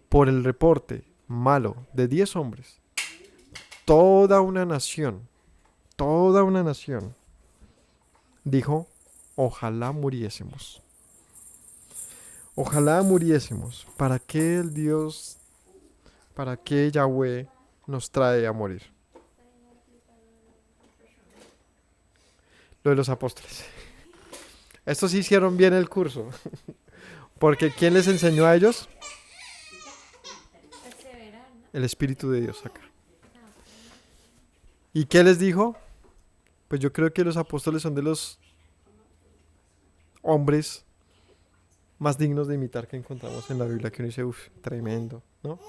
Por el reporte malo de 10 hombres, toda una nación dijo, ojalá muriésemos. Ojalá muriésemos. ¿Para qué Yahweh nos trae a morir? Lo de los apóstoles. Estos sí hicieron bien el curso. Porque ¿quién les enseñó a ellos? El Espíritu de Dios acá. ¿Y qué les dijo? Pues yo creo que los apóstoles son de los hombres más dignos de imitar que encontramos en la Biblia, que uno dice, uff, tremendo, ¿no?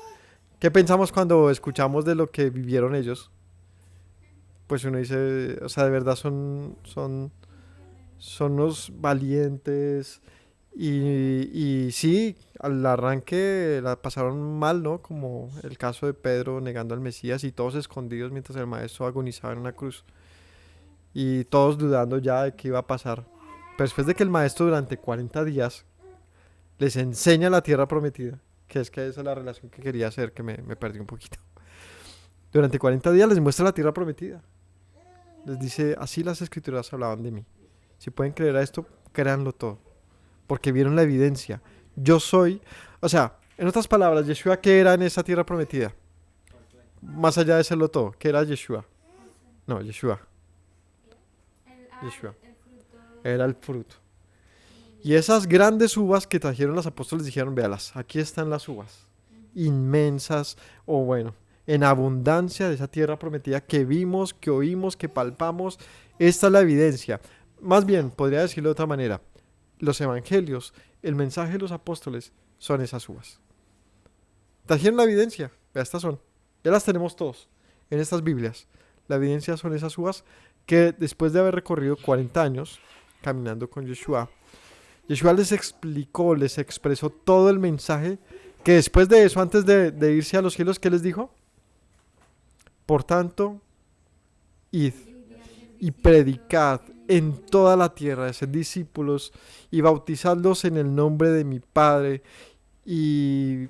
¿Qué pensamos cuando escuchamos de lo que vivieron ellos? Pues uno dice, o sea, de verdad son unos valientes y sí, al arranque la pasaron mal, ¿no? Como el caso de Pedro negando al Mesías y todos escondidos mientras el maestro agonizaba en una cruz y todos dudando ya de qué iba a pasar. Pero después de que el maestro durante 40 días les enseña la tierra prometida, que esa es la relación que quería hacer, que me perdí un poquito. Durante 40 días les muestra la tierra prometida. Les dice, así las escrituras hablaban de mí. Si pueden creer a esto, créanlo todo. Porque vieron la evidencia. Yo soy, o sea, en otras palabras, Yeshua, ¿qué era en esa tierra prometida? Más allá de serlo todo, ¿qué era Yeshua? No, Yeshua. Yeshua. Era el fruto. Y esas grandes uvas que trajeron los apóstoles dijeron, véalas, aquí están las uvas. Inmensas, o bueno, en abundancia de esa tierra prometida que vimos, que oímos, que palpamos. Esta es la evidencia. Más bien, podría decirlo de otra manera. Los evangelios, el mensaje de los apóstoles son esas uvas. Trajeron la evidencia. Vea, estas son. Ya las tenemos todos en estas Biblias. La evidencia son esas uvas que después de haber recorrido 40 años caminando con Yeshua, Yeshua les explicó, les expresó todo el mensaje que después de eso, antes de irse a los cielos, ¿qué les dijo? Por tanto, id y predicad en toda la tierra, sed discípulos y bautizadlos en el nombre de mi Padre y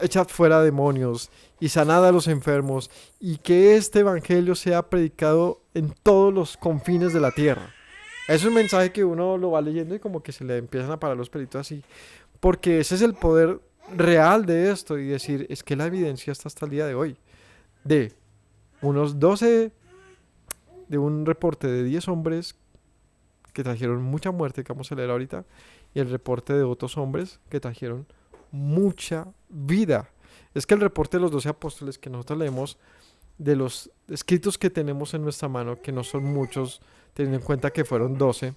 echad fuera demonios y sanad a los enfermos y que este evangelio sea predicado en todos los confines de la tierra. Es un mensaje que uno lo va leyendo y como que se le empiezan a parar los pelitos así, porque ese es el poder real de esto y decir, es que la evidencia está hasta el día de hoy, de unos 12, de un reporte de 10 hombres que trajeron mucha muerte, que vamos a leer ahorita, y el reporte de otros hombres que trajeron mucha vida. Es que el reporte de los 12 apóstoles que nosotros leemos, de los escritos que tenemos en nuestra mano, que no son muchos, teniendo en cuenta que fueron 12,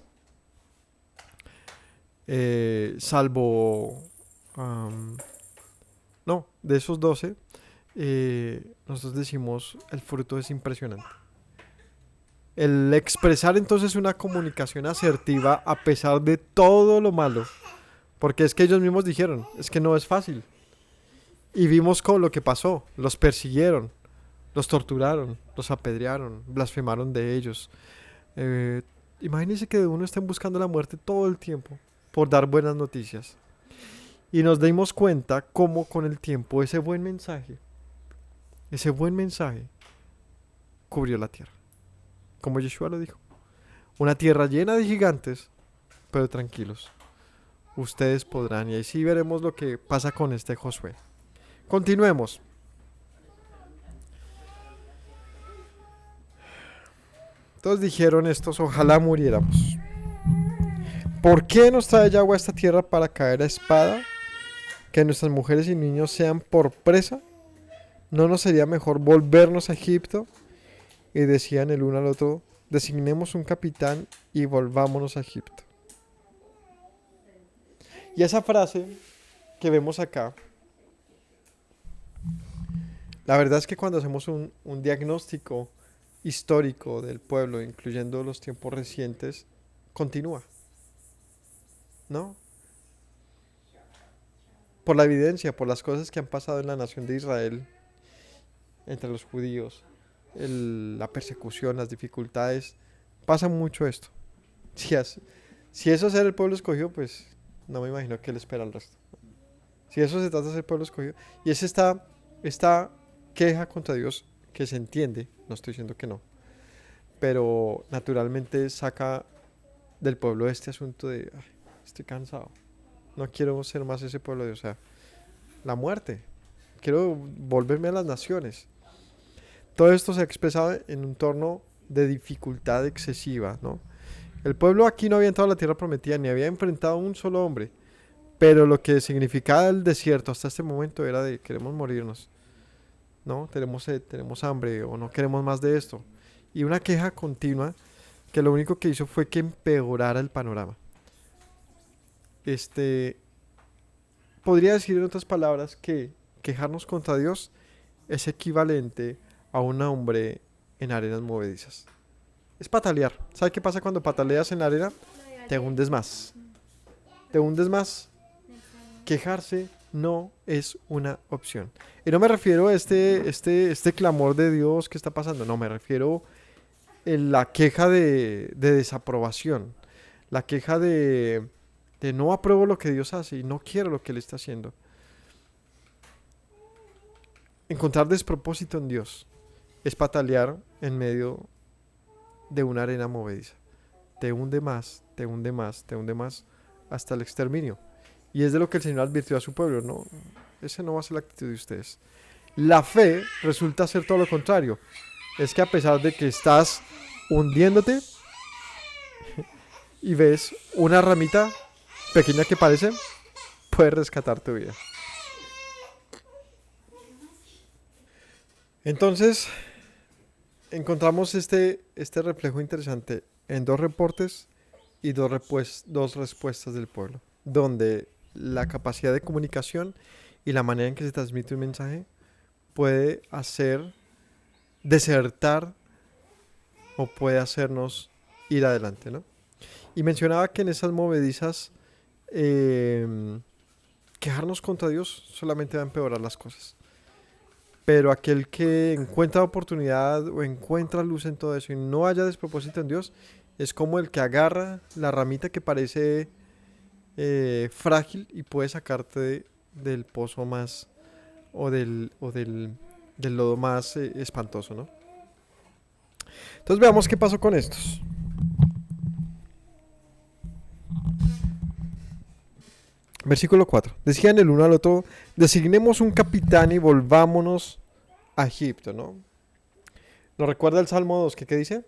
salvo... no, de esos 12, nosotros decimos, el fruto es impresionante. El expresar entonces una comunicación asertiva a pesar de todo lo malo. Porque es que ellos mismos dijeron, es que no es fácil. Y vimos con lo que pasó. Los persiguieron, los torturaron, los apedrearon, blasfemaron de ellos. Eh, Imagínense que uno estén buscando la muerte todo el tiempo por dar buenas noticias. Y nos dimos cuenta cómo con el tiempo ese buen mensaje cubrió la tierra. Como Yeshua lo dijo. Una tierra llena de gigantes, pero tranquilos. Ustedes podrán. Y ahí sí veremos lo que pasa con este Josué. Continuemos. Todos dijeron estos, ojalá muriéramos. ¿Por qué nos trae Yahweh a esta tierra para caer a espada? Que nuestras mujeres y niños sean por presa. ¿No nos sería mejor volvernos a Egipto? Y decían el uno al otro, designemos un capitán y volvámonos a Egipto. Y esa frase que vemos acá, la verdad es que cuando hacemos un diagnóstico histórico del pueblo, incluyendo los tiempos recientes, continúa, ¿no? Por la evidencia, por las cosas que han pasado en la nación de Israel, entre los judíos, la persecución, las dificultades, pasa mucho esto. Si eso es ser el pueblo escogido, pues no me imagino qué le espera al resto. Si eso se trata de ser pueblo escogido, y es esta queja contra Dios que se entiende, no estoy diciendo que no, pero naturalmente saca del pueblo este asunto de, "Ay, estoy cansado, no quiero ser más ese pueblo de Dios", o sea, la muerte, quiero volverme a las naciones. Todo esto se ha expresado en un torno de dificultad excesiva, ¿no? El pueblo aquí no había entrado a la tierra prometida ni había enfrentado a un solo hombre, pero lo que significaba el desierto hasta este momento era de queremos morirnos, ¿no? Tenemos sed, tenemos hambre o no queremos más de esto. Y una queja continua que lo único que hizo fue que empeorara el panorama. Podría decir en otras palabras que quejarnos contra Dios es equivalente a un hombre en arenas movedizas. Es patalear. ¿Sabes qué pasa cuando pataleas en la arena? Te hundes más. Te hundes más. Quejarse no es una opción. Y no me refiero a este clamor de Dios que está pasando. No, me refiero a la queja de desaprobación. La queja de no apruebo lo que Dios hace y no quiero lo que Él está haciendo. Encontrar despropósito en Dios es patalear en medio de una arena movediza. Te hunde más, te hunde más, te hunde más hasta el exterminio. Y es de lo que el Señor advirtió a su pueblo. No, esa no va a ser la actitud de ustedes. La fe resulta ser todo lo contrario. Es que a pesar de que estás hundiéndote y ves una ramita pequeña que parece, puede rescatar tu vida. Entonces, encontramos este reflejo interesante en dos reportes y dos respuestas del pueblo, donde la capacidad de comunicación y la manera en que se transmite un mensaje puede hacer desertar o puede hacernos ir adelante, ¿no? Y mencionaba que en esas movedizas quejarnos contra Dios solamente va a empeorar las cosas. Pero aquel que encuentra oportunidad o encuentra luz en todo eso y no haya despropósito en Dios, es como el que agarra la ramita que parece frágil y puede sacarte del pozo más del lodo más espantoso, ¿no? Entonces veamos qué pasó con estos. Versículo 4. Decían el uno al otro, designemos un capitán y volvámonos a Egipto, ¿no? ¿Nos recuerda el Salmo 2? ¿Qué dice?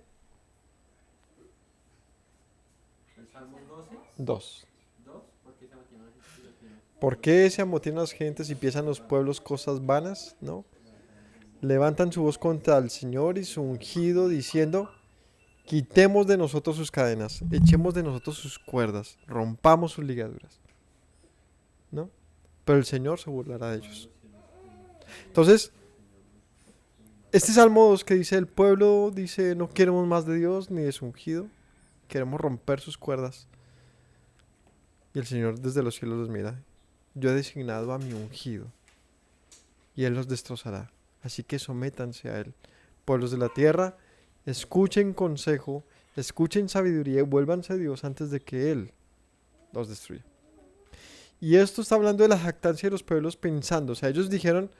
El Salmo 12, 2. 2, porque se mantiene así, sí, lo tiene. ¿Por qué se amotinan las gentes y piensan los pueblos cosas vanas? ¿No? Levantan su voz contra el Señor y su ungido diciendo, quitemos de nosotros sus cadenas, echemos de nosotros sus cuerdas, rompamos sus ligaduras, ¿no? Pero el Señor se burlará de ellos. Entonces, este Salmo 2 que dice, el pueblo dice, no queremos más de Dios ni de su ungido, queremos romper sus cuerdas. Y el Señor desde los cielos los mira, yo he designado a mi ungido y Él los destrozará. Así que sométanse a Él. Pueblos de la tierra, escuchen consejo, escuchen sabiduría y vuélvanse a Dios antes de que Él los destruya. Y esto está hablando de la jactancia de los pueblos pensando. O sea, ellos dijeron,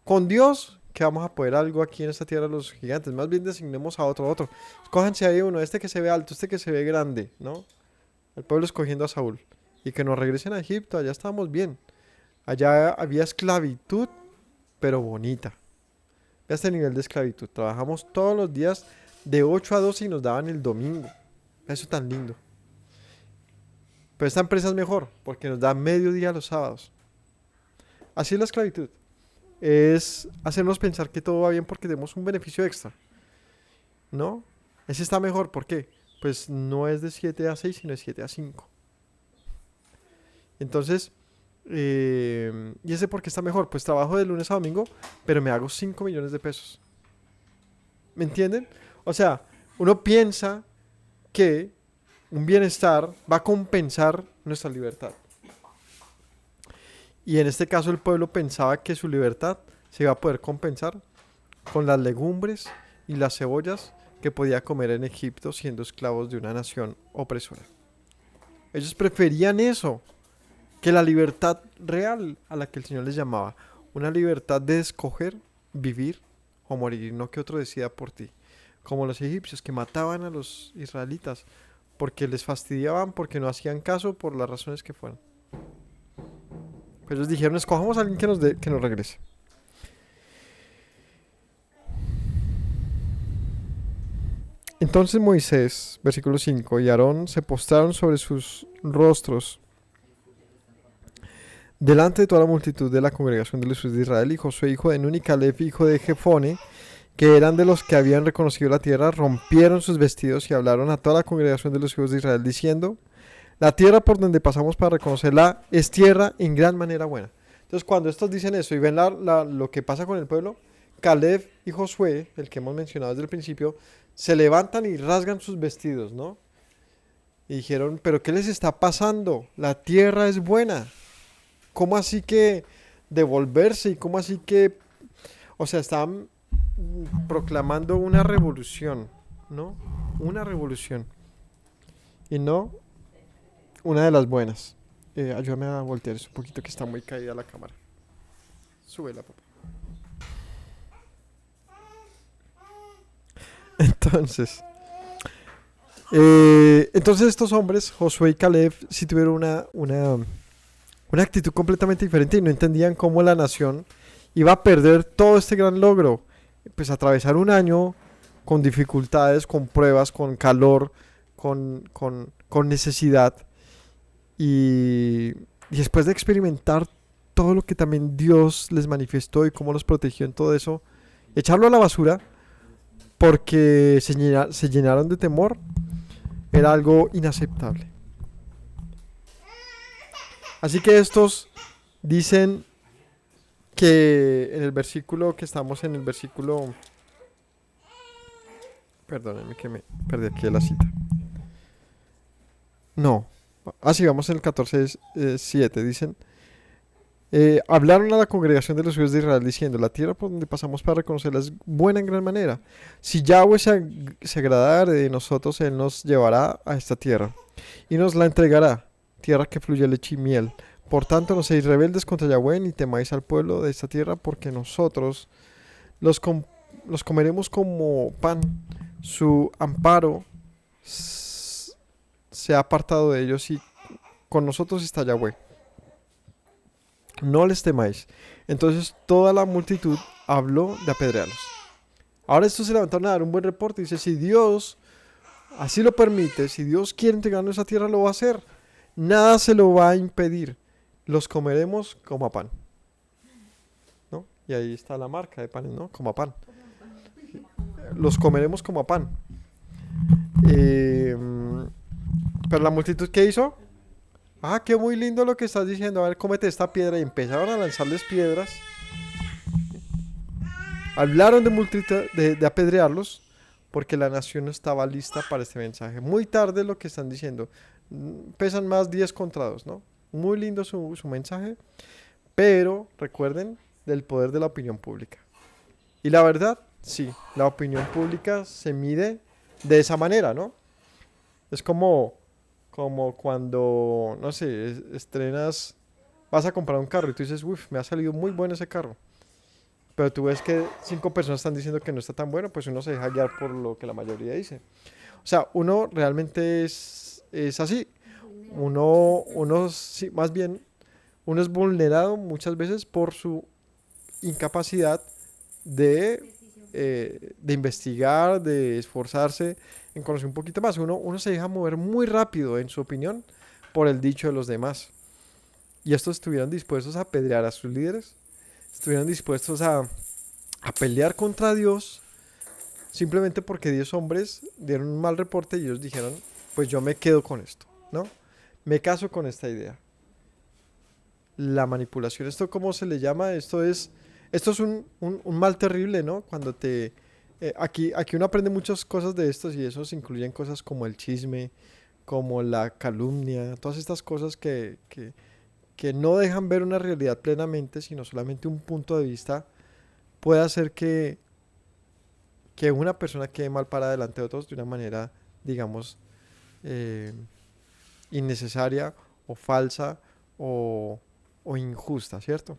con Dios que vamos a poder algo aquí en esta tierra los gigantes. Más bien designemos a otro. Escójanse ahí uno, este que se ve alto, este que se ve grande, ¿no? El pueblo escogiendo a Saúl. Y que nos regresen a Egipto, allá estábamos bien. Allá había esclavitud, pero bonita. A este nivel de esclavitud. Trabajamos todos los días de 8 a 12 y nos daban el domingo. Eso tan lindo. Pero esta empresa es mejor porque nos da mediodía los sábados. Así es la esclavitud. Es hacernos pensar que todo va bien porque tenemos un beneficio extra. ¿No? Ese está mejor. ¿Por qué? Pues no es de 7 a 6, sino de 7 a 5. Entonces, ¿y ese por qué está mejor? Pues trabajo de lunes a domingo, pero me hago 5 millones de pesos. ¿Me entienden? O sea, uno piensa que un bienestar va a compensar nuestra libertad. Y en este caso el pueblo pensaba que su libertad se iba a poder compensar con las legumbres y las cebollas que podía comer en Egipto siendo esclavos de una nación opresora. Ellos preferían eso que la libertad real a la que el Señor les llamaba. Una libertad de escoger, vivir o morir, no que otro decida por ti. Como los egipcios que mataban a los israelitas porque les fastidiaban, porque no hacían caso por las razones que fueran. Pero ellos dijeron, escojamos a alguien que nos regrese. Entonces Moisés, versículo 5, y Aarón se postraron sobre sus rostros delante de toda la multitud de la congregación de los hijos de Israel, y Josué, hijo de Nun, y Caleb, hijo de Jefone, que eran de los que habían reconocido la tierra, rompieron sus vestidos y hablaron a toda la congregación de los hijos de Israel, diciendo, la tierra por donde pasamos para reconocerla es tierra en gran manera buena. Entonces cuando estos dicen eso y ven lo que pasa con el pueblo, Caleb y Josué, el que hemos mencionado desde el principio, se levantan y rasgan sus vestidos, ¿no? Y dijeron, pero ¿qué les está pasando? La tierra es buena. ¿Cómo así que devolverse? ¿Y cómo así que...? O sea, estaban proclamando una revolución, ¿no? Una revolución. Y no una de las buenas. Ayúdame a voltear eso un poquito que está muy caída la cámara. Súbela, papá. Entonces estos hombres, Josué y Caleb, sí tuvieron una actitud completamente diferente y no entendían cómo la nación iba a perder todo este gran logro. Pues atravesar un año con dificultades, con pruebas, con calor, con necesidad. Y después de experimentar todo lo que también Dios les manifestó y cómo los protegió en todo eso, echarlo a la basura porque se llenaron de temor era algo inaceptable. Así que estos dicen que en el versículo que estamos en el versículo Perdónenme que me perdí aquí la cita. No. Así vamos en el 14:7. Dicen, hablaron a la congregación de los hijos de Israel diciendo, la tierra por donde pasamos para reconocerla es buena en gran manera. Si Yahweh se agradare de nosotros, Él nos llevará a esta tierra y nos la entregará, tierra que fluye leche y miel. Por tanto, no seáis rebeldes contra Yahweh ni temáis al pueblo de esta tierra, porque nosotros los, com- los comeremos como pan. Su amparo se ha apartado de ellos y con nosotros está Yahweh. No les temáis. Entonces toda la multitud habló de apedrearlos. Ahora estos se levantaron a dar un buen reporte. Dice, si Dios así lo permite, si Dios quiere entregarnos esa tierra, lo va a hacer. Nada se lo va a impedir. Los comeremos como a pan. ¿No? Y ahí está la marca de pan, ¿no? Como a pan. Los comeremos como a pan. Eh, pero la multitud, ¿qué hizo? Ah, qué muy lindo lo que estás diciendo. A ver, cómete esta piedra. Y empezaron a lanzarles piedras. Hablaron de multitud de apedrearlos porque la nación no estaba lista para este mensaje. Muy tarde lo que están diciendo. Pesan más 10 contra 2, ¿no? Muy lindo su mensaje. Pero recuerden del poder de la opinión pública. Y la verdad, sí, la opinión pública se mide de esa manera, ¿no? Es como cuando, no sé, estrenas, vas a comprar un carro y tú dices, uff, me ha salido muy bueno ese carro. Pero tú ves que 5 personas están diciendo que no está tan bueno, pues uno se deja guiar por lo que la mayoría dice. O sea, uno realmente es así. Sí, más bien, uno es vulnerado muchas veces por su incapacidad de investigar, de esforzarse en conocer un poquito más. Uno se deja mover muy rápido en su opinión por el dicho de los demás. Y estos estuvieron dispuestos a apedrear a sus líderes, estuvieron dispuestos a pelear contra Dios simplemente porque 10 hombres dieron un mal reporte y ellos dijeron, pues yo me quedo con esto, ¿no? Me caso con esta idea. La manipulación, ¿esto cómo se le llama? Esto es un mal terrible, ¿no? Cuando aquí uno aprende muchas cosas de estos y esos incluyen cosas como el chisme, como la calumnia, todas estas cosas que no dejan ver una realidad plenamente, sino solamente un punto de vista, puede hacer que una persona quede mal para delante de otros de una manera, digamos, eh, innecesaria o falsa o, o injusta, ¿cierto?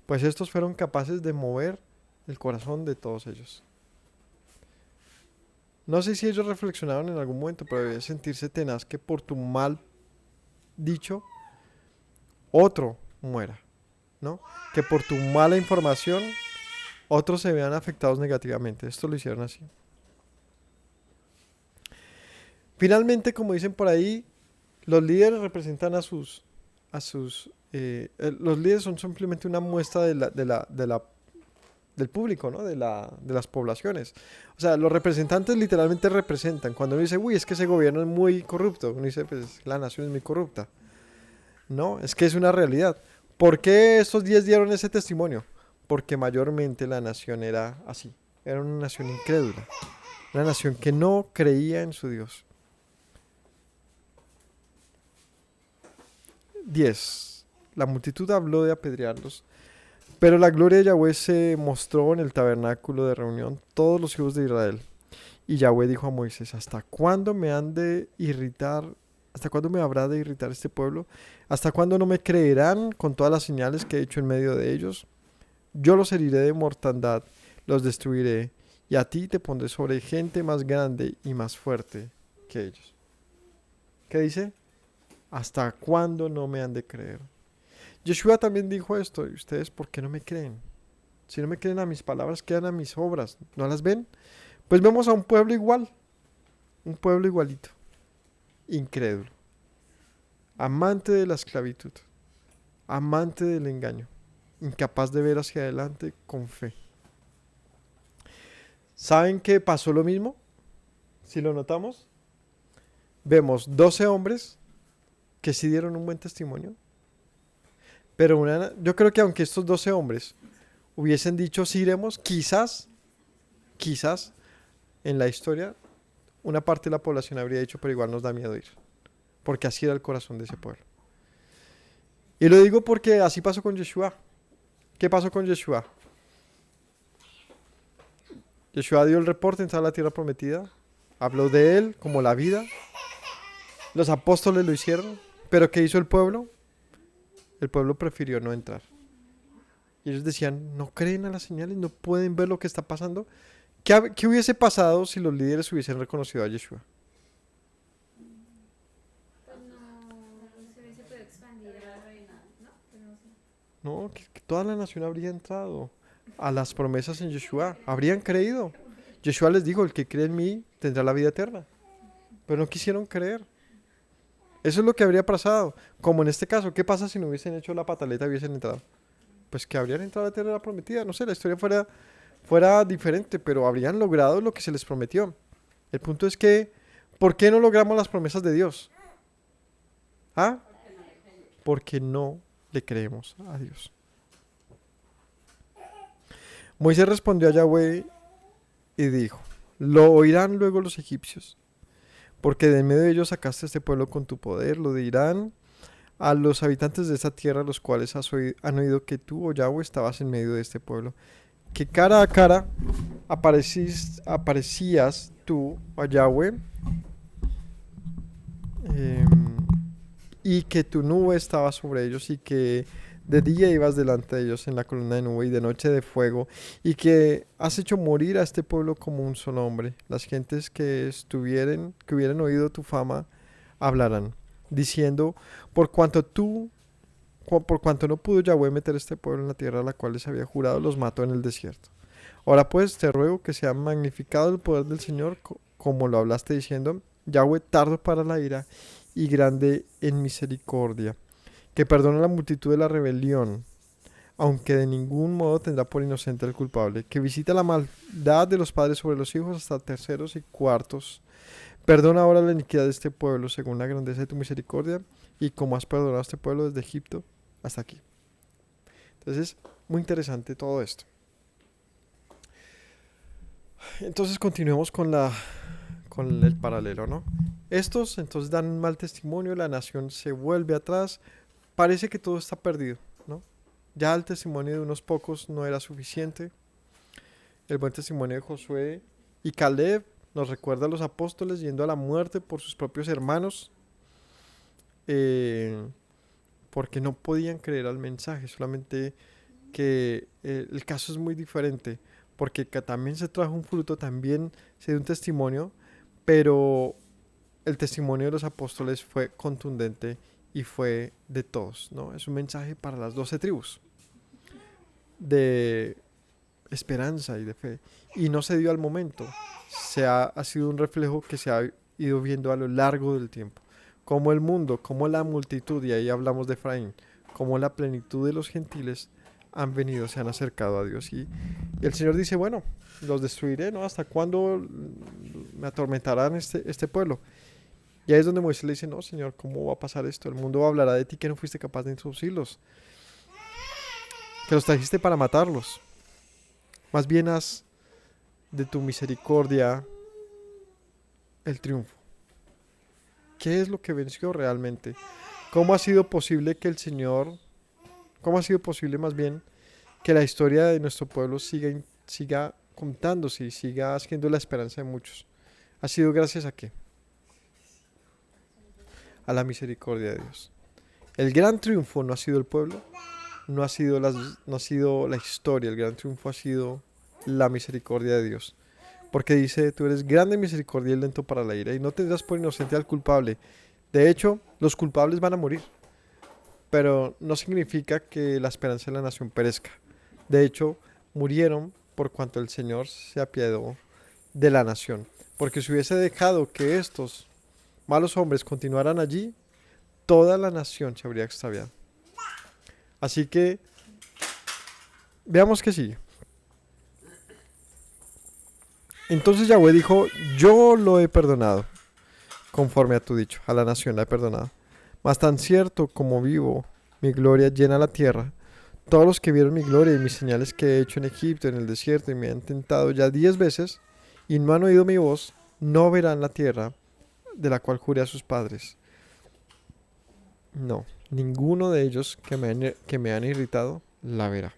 Pues estos fueron capaces de mover el corazón de todos ellos. No sé si ellos reflexionaron en algún momento, pero debe sentirse tenaz que por tu mal dicho otro muera, ¿no? Que por tu mala información otros se vean afectados negativamente. Esto lo hicieron así. Finalmente, como dicen por ahí, los líderes representan los líderes son simplemente una muestra del público, ¿no? De las poblaciones. O sea, los representantes literalmente representan. Cuando uno dice, uy, es que ese gobierno es muy corrupto, uno dice, pues la nación es muy corrupta. No, es que es una realidad. ¿Por qué estos 10 dieron ese testimonio? Porque mayormente la nación era así. Era una nación incrédula. Una nación que no creía en su Dios. 10. La multitud habló de apedrearlos, pero la gloria de Yahweh se mostró en el tabernáculo de reunión todos los hijos de Israel. Y Yahweh dijo a Moisés, ¿hasta cuándo me han de irritar? ¿Hasta cuándo me habrá de irritar este pueblo? ¿Hasta cuándo no me creerán con todas las señales que he hecho en medio de ellos? Yo los heriré de mortandad, los destruiré, y a ti te pondré sobre gente más grande y más fuerte que ellos. ¿Qué dice? ¿Hasta cuándo no me han de creer? Yeshua también dijo esto, ¿y ustedes por qué no me creen? Si no me creen a mis palabras, quedan a mis obras. ¿No las ven? Pues vemos a un pueblo igual, un pueblo igualito, incrédulo, amante de la esclavitud, amante del engaño, incapaz de ver hacia adelante con fe. ¿Saben qué pasó lo mismo? Si lo notamos, vemos 12 hombres que sí dieron un buen testimonio, pero yo creo que aunque estos 12 hombres hubiesen dicho sí iremos, quizás en la historia, una parte de la población habría dicho, pero igual nos da miedo ir. Porque así era el corazón de ese pueblo. Y lo digo porque así pasó con Yeshua. ¿Qué pasó con Yeshua? Yeshua dio el reporte, entrar a la tierra prometida. Habló de él como la vida. Los apóstoles lo hicieron. Pero ¿qué hizo el pueblo? El pueblo prefirió no entrar. Y ellos decían, no creen a las señales, no pueden ver lo que está pasando. ¿Qué hubiese pasado si los líderes hubiesen reconocido a Yeshua? Pues no se hubiese podido expandir a reina, ¿no? Pues no sé. No, que toda la nación habría entrado a las promesas en Yeshua. Habrían creído. Yeshua les dijo, el que cree en mí tendrá la vida eterna. Pero no quisieron creer. Eso es lo que habría pasado. Como en este caso, ¿qué pasa si no hubiesen hecho la pataleta y hubiesen entrado? Pues que habrían entrado a la tierra prometida. No sé, la historia fuera diferente, pero habrían logrado lo que se les prometió. El punto es que, ¿por qué no logramos las promesas de Dios? ¿Ah? Porque no le creemos a Dios. Moisés respondió a Yahweh y dijo, lo oirán luego los egipcios, porque de en medio de ellos sacaste a este pueblo con tu poder, lo dirán a los habitantes de esta tierra, los cuales han oído que tú, oh Yahweh, estabas en medio de este pueblo, que cara a cara aparecías tú, oh Yahweh, y que tu nube estaba sobre ellos, y que de día ibas delante de ellos en la columna de nube y de noche de fuego, y que has hecho morir a este pueblo como un solo hombre. Las gentes que hubieran oído tu fama hablarán, diciendo, por cuanto no pudo Yahweh meter este pueblo en la tierra a la cual les había jurado, los mató en el desierto. Ahora pues te ruego que sea magnificado el poder del Señor, como lo hablaste diciendo, Yahweh tardo para la ira y grande en misericordia, que perdona la multitud de la rebelión, aunque de ningún modo tendrá por inocente al culpable, que visita la maldad de los padres sobre los hijos hasta terceros y cuartos. Perdona ahora la iniquidad de este pueblo según la grandeza de tu misericordia y como has perdonado a este pueblo desde Egipto hasta aquí. Entonces, muy interesante todo esto. Entonces continuemos con el paralelo, ¿no? Estos entonces dan un mal testimonio, la nación se vuelve atrás, parece que todo está perdido, ¿no? Ya el testimonio de unos pocos no era suficiente. El buen testimonio de Josué y Caleb nos recuerda a los apóstoles yendo a la muerte por sus propios hermanos, porque no podían creer al mensaje, solamente que el caso es muy diferente, porque también se trajo un fruto, también se dio un testimonio, pero el testimonio de los apóstoles fue contundente y fue de todos, ¿no? Es un mensaje para las 12 tribus de esperanza y de fe, y no se dio al momento, ha sido un reflejo que se ha ido viendo a lo largo del tiempo, como el mundo, como la multitud, y ahí hablamos de Efraín, como la plenitud de los gentiles han venido, se han acercado a Dios, y el Señor dice, bueno, los destruiré, ¿no? ¿Hasta cuándo me atormentarán este pueblo? Y ahí es donde Moisés le dice, no, Señor, ¿cómo va a pasar esto? El mundo hablará de ti que no fuiste capaz de introducirlos, que los trajiste para matarlos. Más bien haz de tu misericordia el triunfo. ¿Qué es lo que venció realmente? ¿Cómo ha sido posible más bien que la historia de nuestro pueblo siga contándose y siga siendo la esperanza de muchos? ¿Ha sido gracias a qué? A la misericordia de Dios. El gran triunfo no ha sido el pueblo, no ha sido la historia, el gran triunfo ha sido la misericordia de Dios. Porque dice, tú eres grande en misericordia y lento para la ira, y no tendrás por inocente al culpable. De hecho, los culpables van a morir, pero no significa que la esperanza de la nación perezca. De hecho, murieron por cuanto el Señor se apiadó de la nación. Porque si hubiese dejado que estos malos hombres continuaran allí, toda la nación se habría extraviado. Así que, veamos qué sigue. Entonces Yahweh dijo, yo lo he perdonado, conforme a tu dicho, a la nación la he perdonado. Mas tan cierto como vivo, mi gloria llena la tierra. Todos los que vieron mi gloria y mis señales que he hecho en Egipto, en el desierto, y me han tentado ya 10 veces, y no han oído mi voz, no verán la tierra de la cual juré a sus padres. No, ninguno de ellos que me han irritado la verá.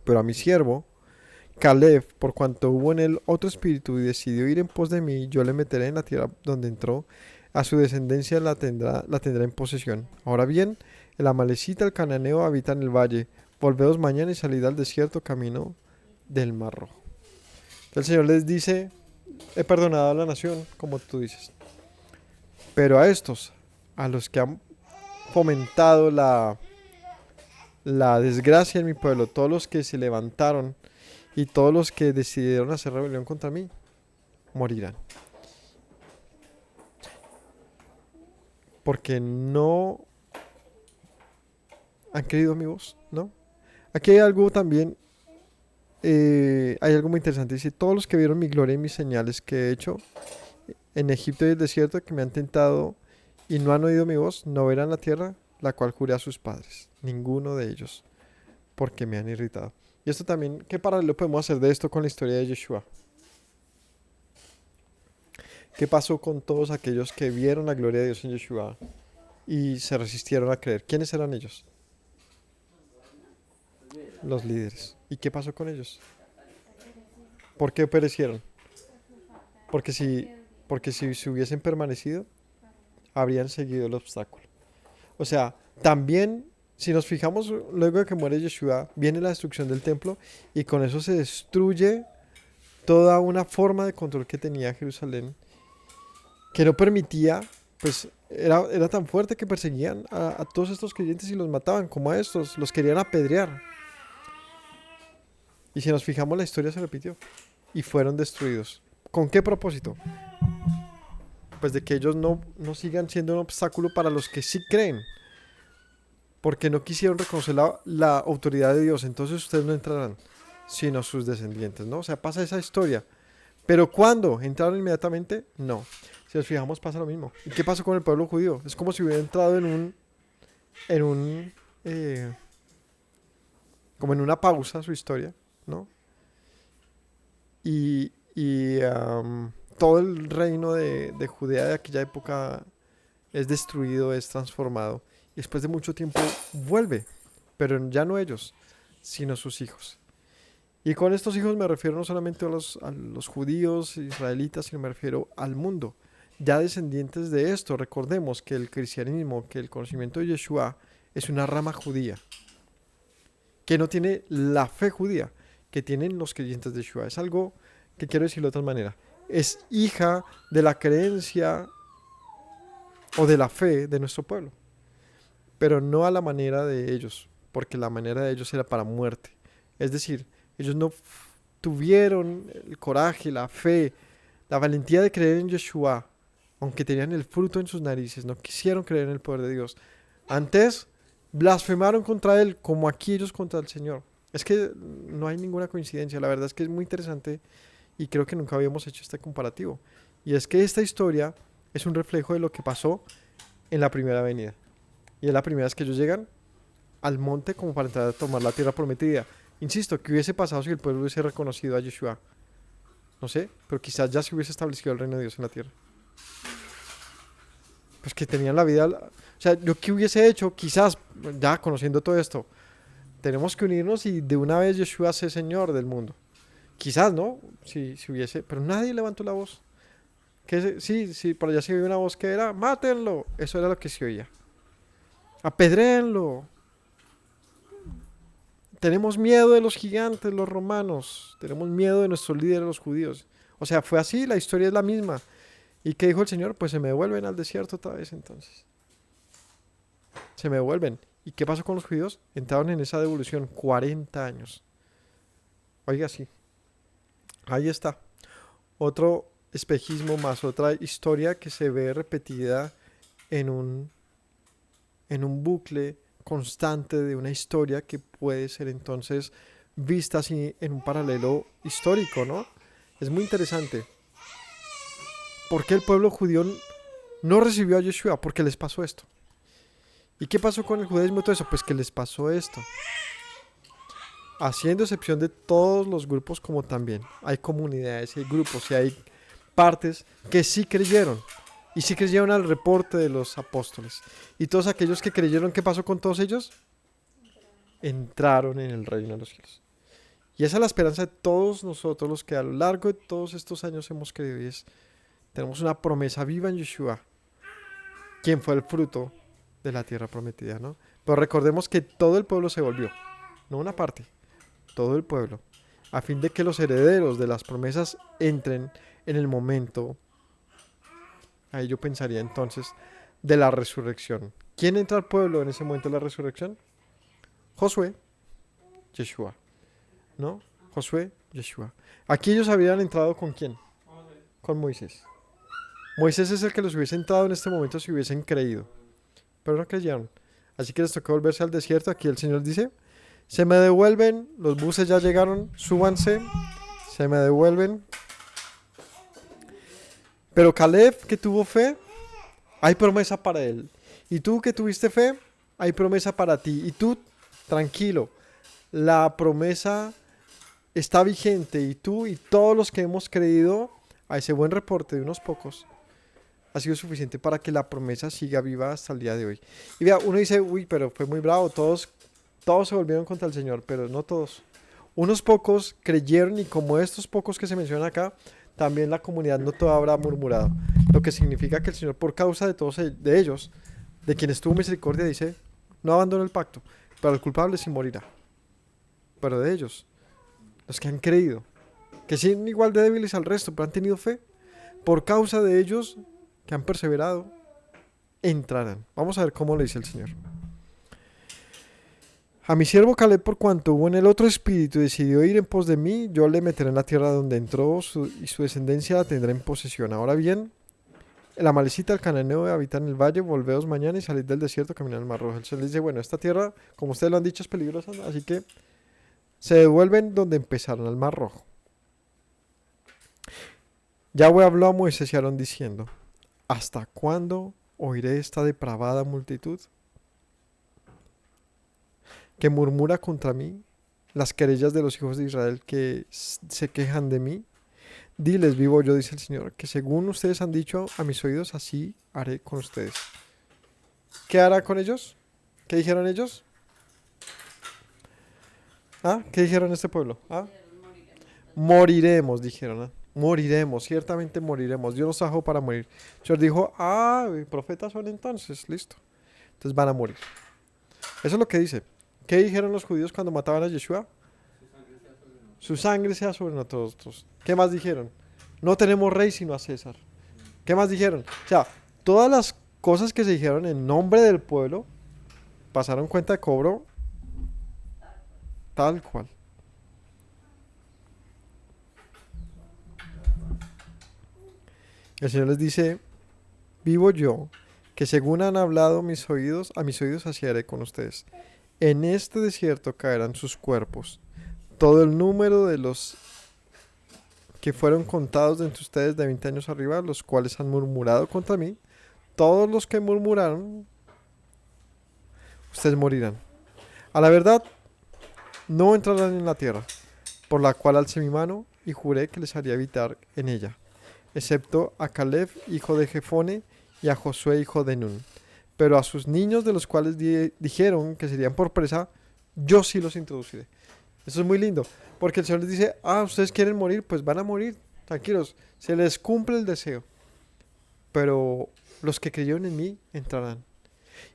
Pero a mi siervo, Caleb, por cuanto hubo en él otro espíritu y decidió ir en pos de mí, yo le meteré en la tierra donde entró, a su descendencia la tendrá en posesión. Ahora bien, el amalecita, el cananeo, habita en el valle. Volveos mañana y salid al desierto camino del Mar Rojo. El Señor les dice, he perdonado a la nación, como tú dices. Pero a estos, a los que han fomentado la desgracia en mi pueblo, todos los que se levantaron y todos los que decidieron hacer rebelión contra mí, morirán. Porque no han creído mi voz, ¿no? Aquí hay algo también, hay algo muy interesante. Dice, todos los que vieron mi gloria y mis señales que he hecho en Egipto y el desierto, que me han tentado y no han oído mi voz, no verán la tierra, la cual juré a sus padres. Ninguno de ellos, porque me han irritado. Y esto también, ¿qué paralelo podemos hacer de esto con la historia de Yeshua? ¿Qué pasó con todos aquellos que vieron la gloria de Dios en Yeshua y se resistieron a creer? ¿Quiénes eran ellos? Los líderes. ¿Y qué pasó con ellos? ¿Por qué perecieron? Porque si se hubiesen permanecido, habrían seguido el obstáculo. O sea, también, si nos fijamos, luego de que muere Yeshua, viene la destrucción del templo y con eso se destruye toda una forma de control que tenía Jerusalén, que no permitía, pues era tan fuerte que perseguían a todos estos creyentes y los mataban, como a estos, los querían apedrear. Y si nos fijamos, la historia se repitió y fueron destruidos. ¿Con qué propósito? Pues de que ellos no sigan siendo un obstáculo para los que sí creen, porque no quisieron reconocer la autoridad de Dios. Entonces ustedes no entrarán, sino sus descendientes, ¿no? O sea, pasa esa historia. Pero ¿cuándo? ¿Entraron inmediatamente? No. Si nos fijamos, pasa lo mismo. ¿Y qué pasó con el pueblo judío? Es como si hubiera entrado como en una pausa su historia, ¿no? Y todo el reino de Judea de aquella época es destruido, es transformado. Y después de mucho tiempo vuelve, pero ya no ellos, sino sus hijos. Y con estos hijos me refiero no solamente a los judíos, israelitas, sino me refiero al mundo. Ya descendientes de esto, recordemos que el cristianismo, que el conocimiento de Yeshua es una rama judía, que no tiene la fe judía, que tienen los creyentes de Yeshua. Es algo que quiero decirlo de otra manera. Es hija de la creencia o de la fe de nuestro pueblo, pero no a la manera de ellos, porque la manera de ellos era para muerte. Es decir, ellos no tuvieron el coraje, la fe, la valentía de creer en Yeshua, aunque tenían el fruto en sus narices, no quisieron creer en el poder de Dios. Antes blasfemaron contra Él, como aquí ellos contra el Señor. Es que no hay ninguna coincidencia, la verdad es que es muy interesante y creo que nunca habíamos hecho este comparativo. Y es que esta historia es un reflejo de lo que pasó en la primera venida. Y es la primera vez que ellos llegan al monte como para entrar a tomar la tierra prometida. Insisto, ¿qué hubiese pasado si el pueblo hubiese reconocido a Yeshua? No sé, pero quizás ya se hubiese establecido el reino de Dios en la tierra. Pues que tenían la vida... O sea, ¿yo qué hubiese hecho? Quizás, ya conociendo todo esto, tenemos que unirnos y de una vez Yeshua sea Señor del mundo. Quizás, ¿no? Si hubiese... Pero nadie levantó la voz. Sí, por allá se oía una voz que era, mátenlo. Eso era lo que se oía. Apedréenlo. Tenemos miedo de los gigantes, los romanos. Tenemos miedo de nuestros líderes, los judíos. O sea, fue así, la historia es la misma. ¿Y qué dijo el Señor? Pues se me devuelven al desierto otra vez entonces. Se me devuelven. ¿Y qué pasó con los judíos? Entraron en esa devolución 40 años. Oiga, sí. Ahí está. Otro espejismo más, otra historia que se ve repetida en un bucle constante de una historia que puede ser entonces vista así en un paralelo histórico, ¿no? Es muy interesante. ¿Por qué el pueblo judío no recibió a Yeshua? Porque les pasó esto. ¿Y qué pasó con el judaísmo y todo eso? Pues que les pasó esto. haciendo excepción de todos los grupos, como también hay comunidades y hay grupos y hay partes que sí creyeron. Y sí creyeron al reporte de los apóstoles. Y todos aquellos que creyeron, ¿qué pasó con todos ellos? Entraron en el reino de los cielos. Y esa es la esperanza de todos nosotros los que a lo largo de todos estos años hemos creído. Y tenemos una promesa viva en Yeshua, quien fue el fruto de la tierra prometida, ¿no? Pero recordemos que todo el pueblo se volvió, no una parte, todo el pueblo, a fin de que los herederos de las promesas entren en el momento, ahí yo pensaría entonces, de la resurrección. ¿Quién entra al pueblo en ese momento de la resurrección? Josué, Yeshua, ¿no? Josué, Yeshua. Aquí ellos habían entrado ¿con quién? Con Moisés. Moisés es el que los hubiese entrado en este momento si hubiesen creído, pero no creyeron. Así que les tocó volverse al desierto. Aquí el Señor dice, se me devuelven, los buses ya llegaron, súbanse, se me devuelven. Pero Caleb, que tuvo fe, hay promesa para él. Y tú que tuviste fe, hay promesa para ti. Y tú, tranquilo, la promesa está vigente. Y tú y todos los que hemos creído a ese buen reporte de unos pocos, ha sido suficiente para que la promesa siga viva hasta el día de hoy. Y vea, uno dice, uy, pero fue muy bravo, todos se volvieron contra el Señor, pero no todos. Unos pocos creyeron y como estos pocos que se mencionan acá, también la comunidad no toda habrá murmurado. Lo que significa que el Señor, por causa de todos de ellos, de quienes tuvo misericordia, dice, no abandonó el pacto, pero el culpable sí morirá. Pero de ellos, los que han creído, que son igual de débiles al resto, pero han tenido fe, por causa de ellos, que han perseverado, entrarán. Vamos a ver cómo le dice el Señor. A mi siervo Caleb, por cuanto hubo en el otro espíritu y decidió ir en pos de mí, yo le meteré en la tierra donde entró y su descendencia la tendrá en posesión. Ahora bien, el amalecita, el cananeo, habita en el valle, volveos mañana y salid del desierto, caminar el mar rojo. El Señor le dice, bueno, esta tierra, como ustedes lo han dicho, es peligrosa, ¿no? Así que se devuelven donde empezaron, al mar rojo. Yahweh habló a Moisés y a Aarón diciendo, ¿hasta cuándo oiré esta depravada multitud que murmura contra mí, las querellas de los hijos de Israel que se quejan de mí? Diles, vivo yo, dice el Señor, que según ustedes han dicho a mis oídos, así haré con ustedes. ¿Qué hará con ellos? ¿Qué dijeron ellos? ¿Ah? ¿Qué dijeron este pueblo? ¿Ah? Moriremos, dijeron. ¿Ah? Moriremos, ciertamente moriremos. Dios nos trajo para morir. El Señor dijo, profetas son entonces, listo. Entonces van a morir. Eso es lo que dice. ¿Qué dijeron los judíos cuando mataban a Yeshua? Su sangre sea sobre nosotros. ¿Qué más dijeron? No tenemos rey sino a César. ¿Qué más dijeron? O sea, todas las cosas que se dijeron en nombre del pueblo pasaron cuenta de cobro tal cual. El Señor les dice, vivo yo, que según han hablado mis oídos, a mis oídos así haré con ustedes. En este desierto caerán sus cuerpos. Todo el número de los que fueron contados de entre ustedes de 20 años arriba, los cuales han murmurado contra mí, todos los que murmuraron, ustedes morirán. A la verdad, no entrarán en la tierra, por la cual alcé mi mano y juré que les haría habitar en ella, excepto a Caleb, hijo de Jefone, y a Josué, hijo de Nun. Pero a sus niños, de los cuales dijeron que serían por presa, yo sí los introduciré. Eso es muy lindo, porque el Señor les dice, ustedes quieren morir, pues van a morir, tranquilos, se les cumple el deseo. Pero los que creyeron en mí entrarán.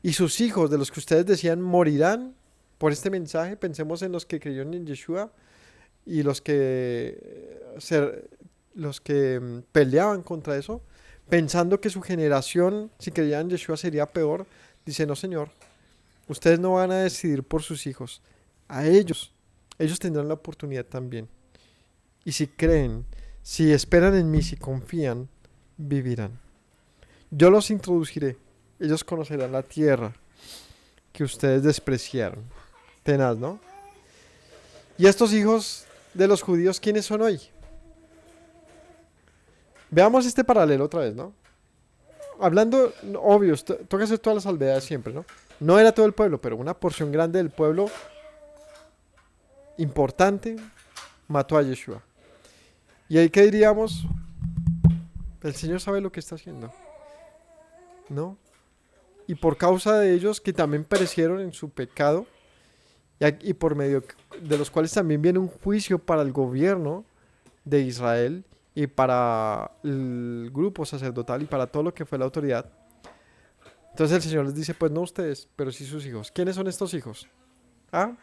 Y sus hijos, de los que ustedes decían morirán por este mensaje, pensemos en los que creyeron en Yeshua y los que peleaban contra eso, pensando que su generación, si creían en Yeshua, sería peor. Dice, no, Señor, ustedes no van a decidir por sus hijos, a ellos tendrán la oportunidad también. Y si creen, si esperan en mí, si confían, vivirán. Yo los introduciré, ellos conocerán la tierra que ustedes despreciaron. Tenaz, ¿no? Y estos hijos de los judíos, ¿quiénes son hoy? Veamos este paralelo otra vez, ¿no? Hablando, obvio, toca hacer todas las salvedades siempre, ¿no? No era todo el pueblo, pero una porción grande del pueblo importante, mató a Yeshua. Y ahí que diríamos, el Señor sabe lo que está haciendo, ¿no? Y por causa de ellos que también perecieron en su pecado, y por medio de los cuales también viene un juicio para el gobierno de Israel y para el grupo sacerdotal y para todo lo que fue la autoridad. Entonces el Señor les dice, pues no ustedes, pero sí sus hijos. ¿Quiénes son estos hijos? ¿Ah?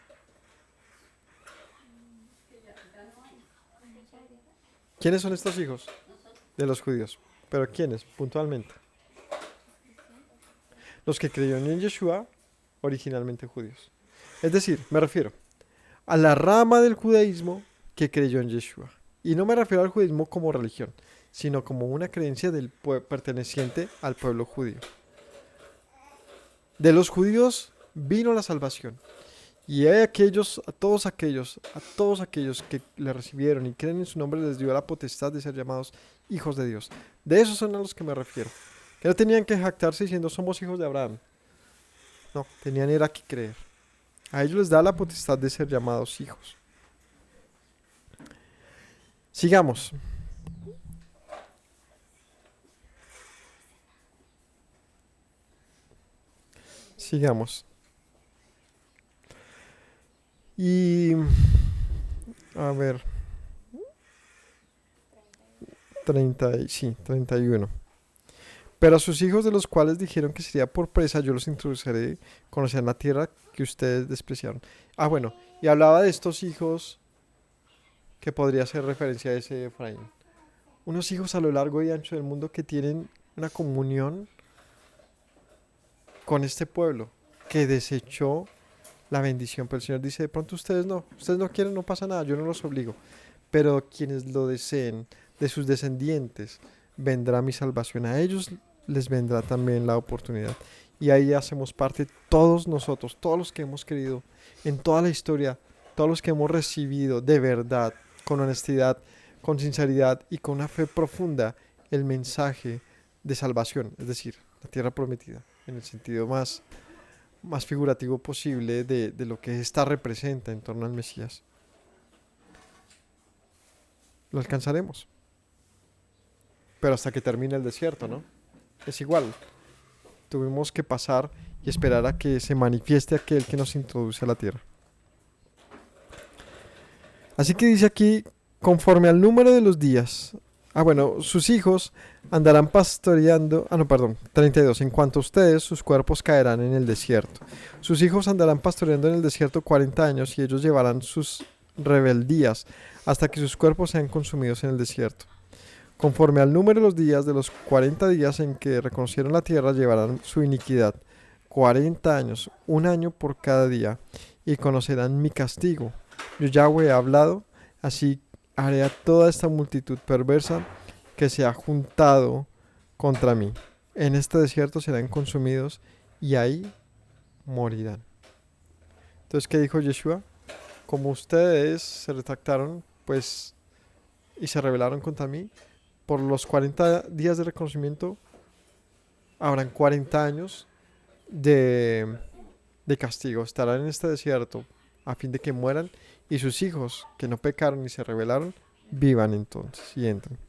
¿Quiénes son estos hijos de los judíos? ¿Pero quiénes, puntualmente? Los que creyeron en Yeshua, originalmente judíos. Es decir, me refiero a la rama del judaísmo que creyó en Yeshua. Y no me refiero al judaísmo como religión, sino como una creencia del perteneciente al pueblo judío. De los judíos vino la salvación. Y a todos aquellos que le recibieron y creen en su nombre les dio la potestad de ser llamados hijos de Dios. De esos son a los que me refiero. Que no tenían que jactarse diciendo somos hijos de Abraham. No, tenían era que creer. A ellos les da la potestad de ser llamados hijos. Sigamos. Sigamos. Y a ver, 31. Pero a sus hijos de los cuales dijeron que sería por presa, yo los introduciré, conocerán la tierra que ustedes despreciaron. Ah, bueno, y hablaba de estos hijos que podría hacer referencia a ese Efraín. Unos hijos a lo largo y ancho del mundo que tienen una comunión con este pueblo, que desechó la bendición. Pero el Señor dice, de pronto ustedes no quieren, no pasa nada, yo no los obligo. Pero quienes lo deseen, de sus descendientes, vendrá mi salvación. A ellos les vendrá también la oportunidad. Y ahí hacemos parte todos nosotros, todos los que hemos creído en toda la historia, todos los que hemos recibido de verdad, con honestidad, con sinceridad y con una fe profunda el mensaje de salvación, es decir, la tierra prometida, en el sentido más figurativo posible de lo que esta representa en torno al Mesías. Lo alcanzaremos. Pero hasta que termine el desierto, ¿no? Es igual. Tuvimos que pasar y esperar a que se manifieste aquel que nos introduce a la tierra. Así que dice aquí, conforme al número de los días. Ah, bueno, sus hijos andarán pastoreando. 32. En cuanto a ustedes, sus cuerpos caerán en el desierto. Sus hijos andarán pastoreando en el desierto 40 años y ellos llevarán sus rebeldías hasta que sus cuerpos sean consumidos en el desierto. Conforme al número de los días de los 40 días en que reconocieron la tierra, llevarán su iniquidad. 40 años, un año por cada día, y conocerán mi castigo. Yo Yahweh he hablado, así haré a toda esta multitud perversa que se ha juntado contra mí. En este desierto serán consumidos y ahí morirán. Entonces, ¿qué dijo Yeshua? Como ustedes se retractaron, pues, y se rebelaron contra mí, por los 40 días de reconocimiento habrán 40 años de castigo. Estarán en este desierto a fin de que mueran y sus hijos que no pecaron ni se rebelaron vivan entonces y entren.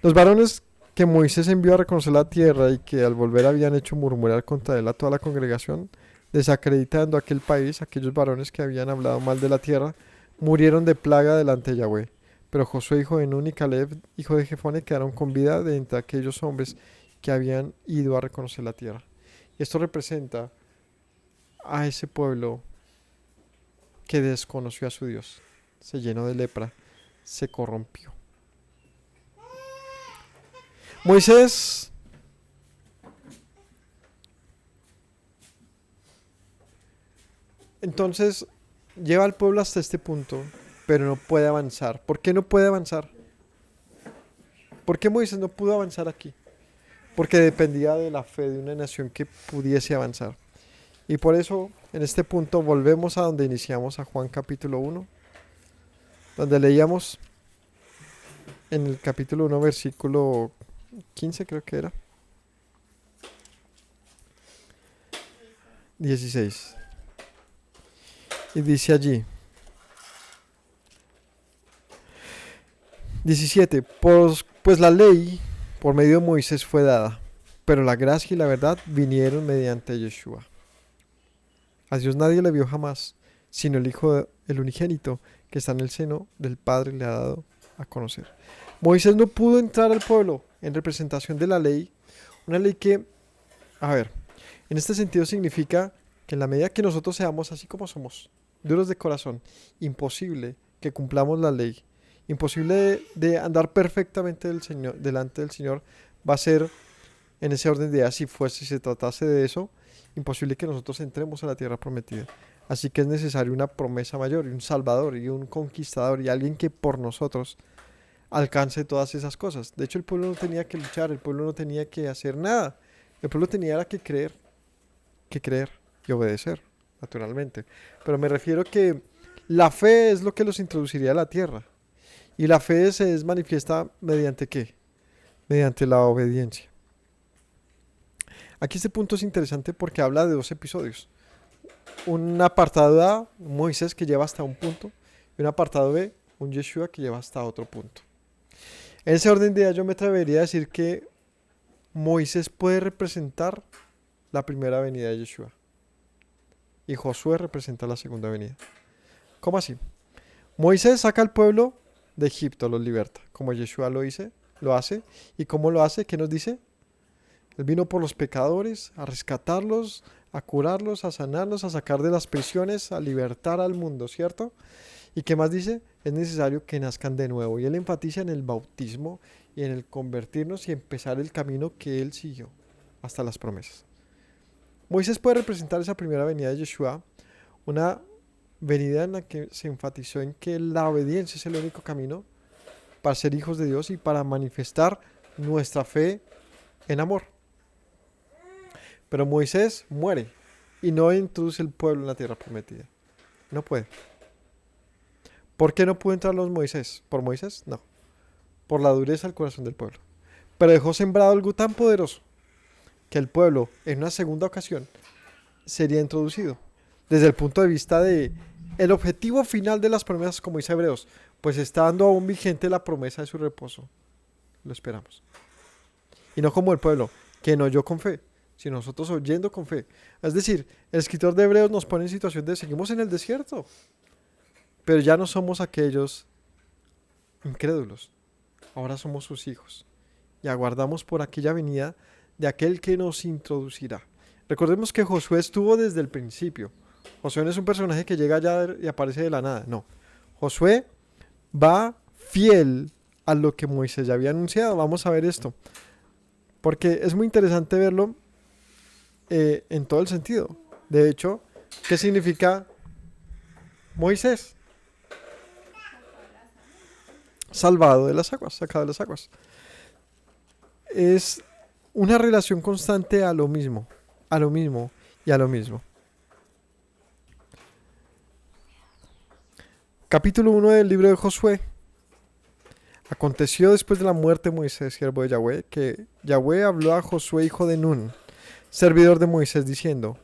Los varones que Moisés envió a reconocer la tierra y que al volver habían hecho murmurar contra él a toda la congregación, desacreditando aquel país, aquellos varones que habían hablado mal de la tierra, murieron de plaga delante de Yahweh. Pero Josué, hijo de Nun, y Caleb, hijo de Jefone, quedaron con vida de entre aquellos hombres que habían ido a reconocer la tierra. Y esto representa a ese pueblo que desconoció a su Dios, se llenó de lepra, se corrompió. Moisés entonces lleva al pueblo hasta este punto, pero no puede avanzar. ¿Por qué no puede avanzar? ¿Por qué Moisés no pudo avanzar aquí? Porque dependía de la fe de una nación que pudiese avanzar. Y por eso, en este punto, volvemos a donde iniciamos, a Juan capítulo 1, donde leíamos en el capítulo 1, versículo 15, creo que era. 16. Y dice allí, 17, pues la ley por medio de Moisés fue dada, pero la gracia y la verdad vinieron mediante Yeshua. A Dios nadie le vio jamás, sino el Hijo, el unigénito, que está en el seno del Padre, le ha dado a conocer. Moisés no pudo entrar al pueblo en representación de la ley, una ley que, a ver, en este sentido significa que en la medida que nosotros seamos así como somos, duros de corazón, imposible que cumplamos la ley, imposible de andar perfectamente delante del Señor, va a ser en ese orden de ideas, si se tratase de eso, imposible que nosotros entremos a la tierra prometida. Así que es necesario una promesa mayor, y un salvador, y un conquistador, y alguien que por nosotros alcance todas esas cosas. De hecho, el pueblo no tenía que luchar, el pueblo no tenía que hacer nada. El pueblo tenía que creer y obedecer, naturalmente. Pero me refiero que la fe es lo que los introduciría a la tierra. Y la fe se manifiesta mediante ¿qué? Mediante la obediencia. Aquí este punto es interesante porque habla de dos episodios. Un apartado A, Moisés, que lleva hasta un punto, y un apartado B, un Yeshua, que lleva hasta otro punto. En ese orden de ideas yo me atrevería a decir que Moisés puede representar la primera venida de Yeshua y Josué representa la segunda venida. ¿Cómo así? Moisés saca al pueblo de Egipto, los liberta, como Yeshua lo hace. ¿Y cómo lo hace? ¿Qué nos dice? Él vino por los pecadores, a rescatarlos, a curarlos, a sanarlos, a sacar de las prisiones, a libertar al mundo, ¿cierto? ¿Y qué más dice? Es necesario que nazcan de nuevo. Y él enfatiza en el bautismo y en el convertirnos y empezar el camino que él siguió hasta las promesas. Moisés puede representar esa primera venida de Yeshua, una venida en la que se enfatizó en que la obediencia es el único camino para ser hijos de Dios y para manifestar nuestra fe en amor. Pero Moisés muere y no introduce el pueblo en la tierra prometida. No puede. ¿Por qué no pudo entrar los Moisés? ¿Por Moisés? No. Por la dureza del corazón del pueblo. Pero dejó sembrado algo tan poderoso que el pueblo, en una segunda ocasión, sería introducido. Desde el punto de vista de el objetivo final de las promesas, como dice Hebreos, pues está dando aún vigente la promesa de su reposo. Lo esperamos. Y no como el pueblo, que no oyó con fe, sino nosotros oyendo con fe. Es decir, el escritor de Hebreos nos pone en situación de seguimos en el desierto, pero ya no somos aquellos incrédulos. Ahora somos sus hijos y aguardamos por aquella venida de aquel que nos introducirá. Recordemos que Josué estuvo desde el principio. Josué no es un personaje que llega allá y aparece de la nada, no. Josué va fiel a lo que Moisés ya había anunciado. Vamos a ver esto, porque es muy interesante verlo en todo el sentido. De hecho, ¿qué significa Moisés? Salvado de las aguas, sacado de las aguas. Es una relación constante a lo mismo y a lo mismo. Capítulo 1 del libro de Josué. Aconteció después de la muerte de Moisés, siervo de Yahweh, que Yahweh habló a Josué, hijo de Nun, servidor de Moisés, diciendo,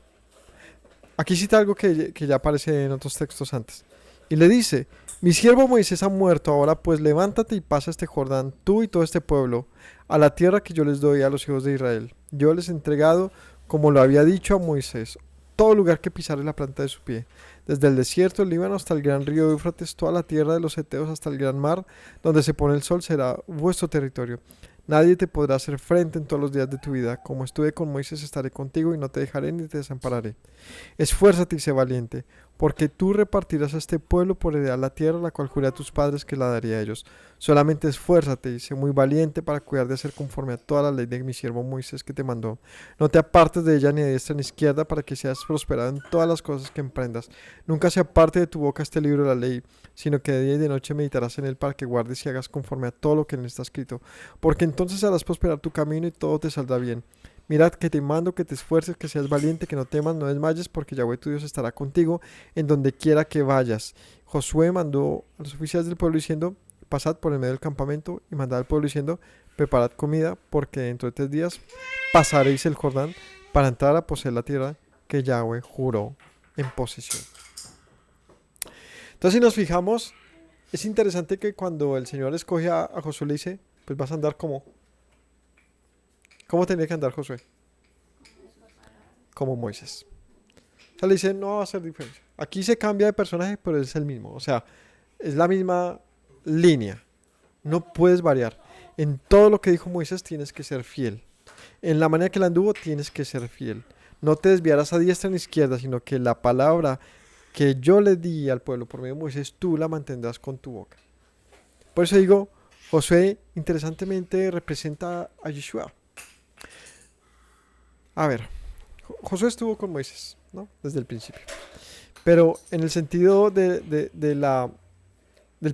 aquí cita algo que ya aparece en otros textos antes, y le dice, mi siervo Moisés ha muerto, ahora pues levántate y pasa este Jordán, tú y todo este pueblo, a la tierra que yo les doy a los hijos de Israel. Yo les he entregado, como lo había dicho a Moisés, todo lugar que pisare la planta de su pie, desde el desierto del Líbano hasta el gran río Éufrates, toda la tierra de los heteos hasta el gran mar, donde se pone el sol, será vuestro territorio. Nadie te podrá hacer frente en todos los días de tu vida. Como estuve con Moisés, estaré contigo y no te dejaré ni te desampararé. Esfuérzate y sé valiente, porque tú repartirás a este pueblo por heredar la tierra, la cual juré a tus padres que la daría a ellos. Solamente esfuérzate y sé muy valiente para cuidar de hacer conforme a toda la ley de mi siervo Moisés que te mandó. No te apartes de ella ni de diestra ni izquierda, para que seas prosperado en todas las cosas que emprendas. Nunca se aparte de tu boca este libro de la ley, sino que de día y de noche meditarás en él, para que guardes y hagas conforme a todo lo que en él está escrito. Porque entonces harás prosperar tu camino y todo te saldrá bien. Mirad que te mando que te esfuerces, que seas valiente, que no temas, no desmayes, porque Yahweh tu Dios estará contigo en donde quiera que vayas. Josué mandó a los oficiales del pueblo diciendo, pasad por el medio del campamento, y mandad al pueblo diciendo, preparad comida, porque dentro de 3 días pasaréis el Jordán para entrar a poseer la tierra que Yahweh juró en posesión. Entonces, si nos fijamos, es interesante que cuando el Señor escoge a Josué, le dice, pues vas a andar como... ¿Cómo tenía que andar Josué? Como Moisés. O sea, le dice, no va a hacer diferencia. Aquí se cambia de personaje, pero es el mismo. O sea, es la misma línea. No puedes variar. En todo lo que dijo Moisés tienes que ser fiel. En la manera que la anduvo tienes que ser fiel. No te desviarás a diestra ni a izquierda, sino que la palabra que yo le di al pueblo por medio de Moisés, tú la mantendrás con tu boca. Por eso digo, Josué interesantemente representa a Yeshua. A ver, Josué estuvo con Moisés, ¿no? Desde el principio. Pero en el sentido del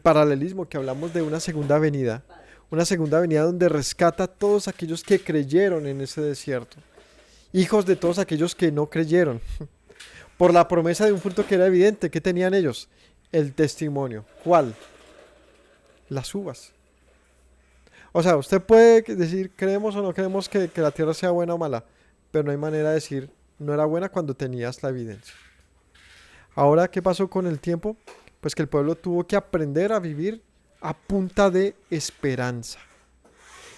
paralelismo que hablamos de una segunda venida donde rescata a todos aquellos que creyeron en ese desierto, hijos de todos aquellos que no creyeron, por la promesa de un fruto que era evidente. ¿Qué tenían ellos? El testimonio. ¿Cuál? Las uvas. O sea, usted puede decir, creemos o no creemos que la tierra sea buena o mala, pero no hay manera de decir, no era buena cuando tenías la evidencia. Ahora, ¿qué pasó con el tiempo? Pues que el pueblo tuvo que aprender a vivir a punta de esperanza.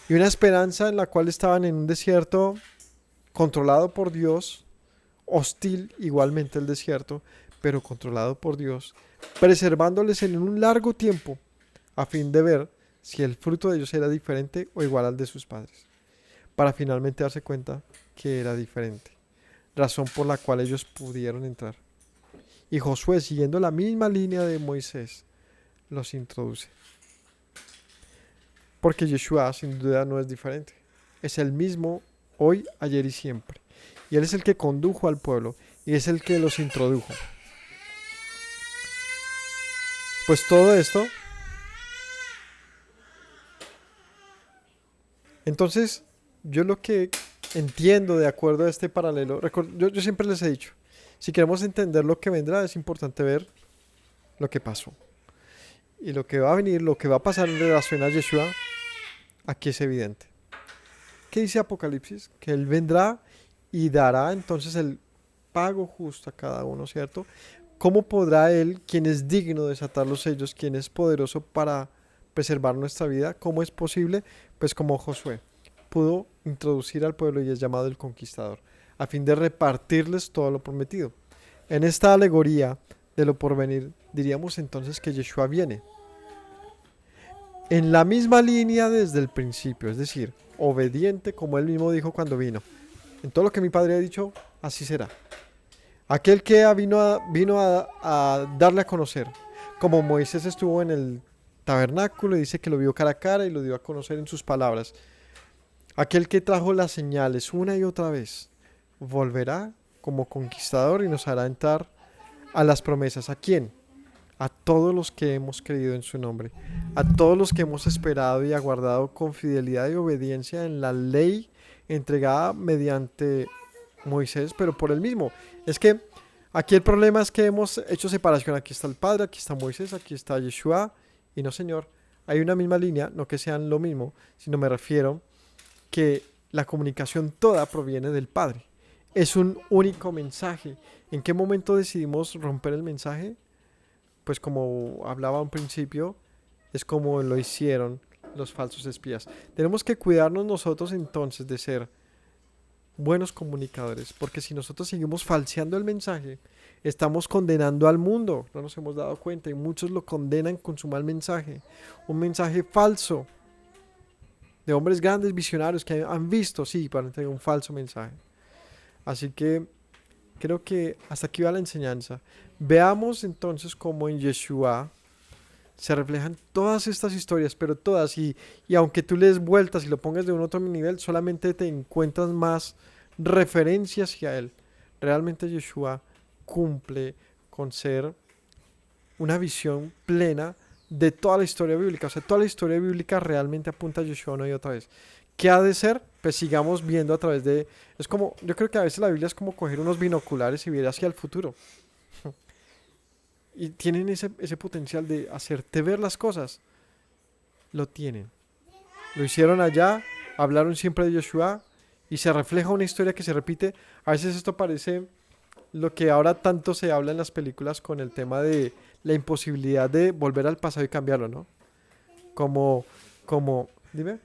Y una esperanza en la cual estaban en un desierto controlado por Dios, hostil igualmente el desierto, pero controlado por Dios, preservándoles en un largo tiempo a fin de ver si el fruto de ellos era diferente o igual al de sus padres, para finalmente darse cuenta que era diferente, razón por la cual ellos pudieron entrar. Y Josué, siguiendo la misma línea de Moisés, los introduce. Porque Yeshua sin duda no es diferente. Es el mismo hoy, ayer y siempre. Y Él es el que condujo al pueblo y es el que los introdujo. Pues todo esto... Entonces, yo lo que entiendo de acuerdo a este paralelo, yo siempre les he dicho, si queremos entender lo que vendrá, es importante ver lo que pasó. Y lo que va a venir, lo que va a pasar en relación a Yeshua, aquí es evidente. ¿Qué dice Apocalipsis? Que Él vendrá y dará entonces el pago justo a cada uno, ¿cierto? ¿Cómo podrá Él, quien es digno de desatar los sellos, quien es poderoso para preservar nuestra vida? ¿Cómo es posible? Pues como Josué pudo introducir al pueblo y es llamado el conquistador, a fin de repartirles todo lo prometido. En esta alegoría de lo porvenir, diríamos entonces que Yeshua viene en la misma línea desde el principio, es decir, obediente como Él mismo dijo cuando vino. En todo lo que mi Padre ha dicho, así será. Aquel que vino a darle a conocer, como Moisés estuvo en el tabernáculo y dice que lo vio cara a cara y lo dio a conocer en sus palabras. Aquel que trajo las señales una y otra vez, volverá como conquistador y nos hará entrar a las promesas. ¿A quién? A todos los que hemos creído en su nombre, a todos los que hemos esperado y aguardado con fidelidad y obediencia en la ley entregada mediante Moisés, pero por él mismo. Es que aquí el problema es que hemos hecho separación. Aquí está el Padre, aquí está Moisés, aquí está Yeshua, y no, Señor, hay una misma línea, no que sean lo mismo, sino me refiero que la comunicación toda proviene del Padre. Es un único mensaje. ¿En qué momento decidimos romper el mensaje? Pues como hablaba al principio, es como lo hicieron los falsos espías. Tenemos que cuidarnos nosotros entonces de ser buenos comunicadores, porque si nosotros seguimos falseando el mensaje, estamos condenando al mundo. No nos hemos dado cuenta y muchos lo condenan con su mal mensaje. Un mensaje falso de hombres grandes, visionarios que han visto, sí, para entregar un falso mensaje. Así que creo que hasta aquí va la enseñanza. Veamos entonces cómo en Yeshua se reflejan todas estas historias, pero todas, y aunque tú le des vueltas y lo pongas de un otro nivel, solamente te encuentras más referencias hacia él. Realmente Yeshua cumple con ser una visión plena de toda la historia bíblica. O sea, toda la historia bíblica realmente apunta a Yeshua una y otra vez. ¿Qué ha de ser? Pues sigamos viendo a través de... Es como, yo creo que a veces la Biblia es como coger unos binoculares y ver hacia el futuro. Y tienen ese potencial de hacerte ver las cosas. Lo tienen. Lo hicieron allá, hablaron siempre de Yeshua y se refleja una historia que se repite. A veces esto parece lo que ahora tanto se habla en las películas con el tema de la imposibilidad de volver al pasado y cambiarlo, ¿no? Como, dime.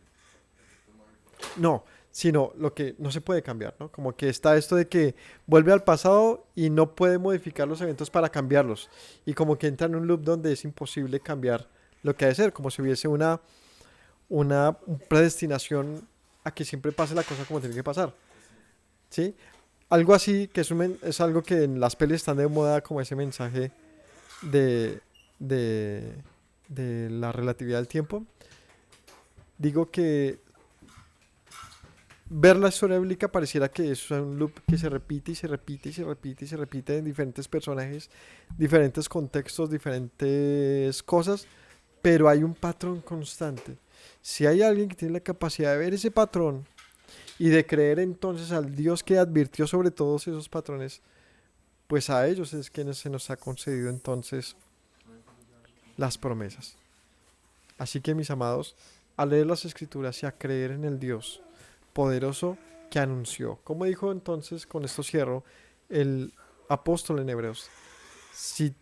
No, sino lo que no se puede cambiar, ¿no? Como que está esto de que vuelve al pasado y no puede modificar los eventos para cambiarlos. Y como que entra en un loop donde es imposible cambiar lo que ha de ser, como si hubiese una predestinación a que siempre pase la cosa como tiene que pasar, ¿sí? Algo así, que es algo que en las pelis están de moda, como ese mensaje de, de, de la relatividad del tiempo. Digo que ver la historia bíblica pareciera que es un loop que se repite y se repite y se repite y se repite en diferentes personajes, diferentes contextos, diferentes cosas, pero hay un patrón constante. Si hay alguien que tiene la capacidad de ver ese patrón y de creer entonces al Dios que advirtió sobre todos esos patrones, pues a ellos es quienes se nos ha concedido entonces las promesas. Así que mis amados, a leer las escrituras y a creer en el Dios poderoso que anunció. Como dijo entonces, con esto cierro, el apóstol en Hebreos: si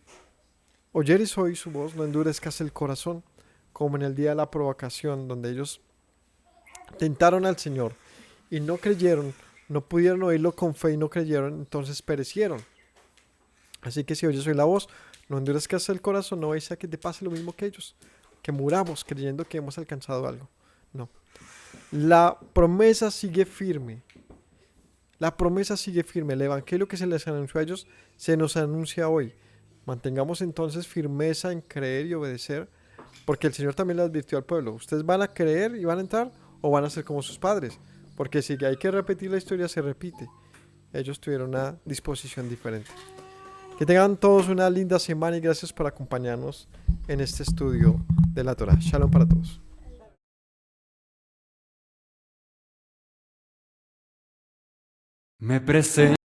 oyeres hoy su voz, no endurezcas el corazón, como en el día de la provocación, donde ellos tentaron al Señor y no creyeron, no pudieron oírlo con fe y no creyeron, entonces perecieron. Así que si oyes hoy la voz, no endurezcas el corazón, no vais a que te pase lo mismo que ellos, que muramos creyendo que hemos alcanzado algo. No. La promesa sigue firme. La promesa sigue firme. El evangelio que se les anunció a ellos se nos anuncia hoy. Mantengamos entonces firmeza en creer y obedecer, porque el Señor también le advirtió al pueblo: ustedes van a creer y van a entrar, o van a ser como sus padres, porque si hay que repetir la historia, se repite. Ellos tuvieron una disposición diferente. Que tengan todos una linda semana y gracias por acompañarnos en este estudio de la Torah. Shalom para todos. Me presento.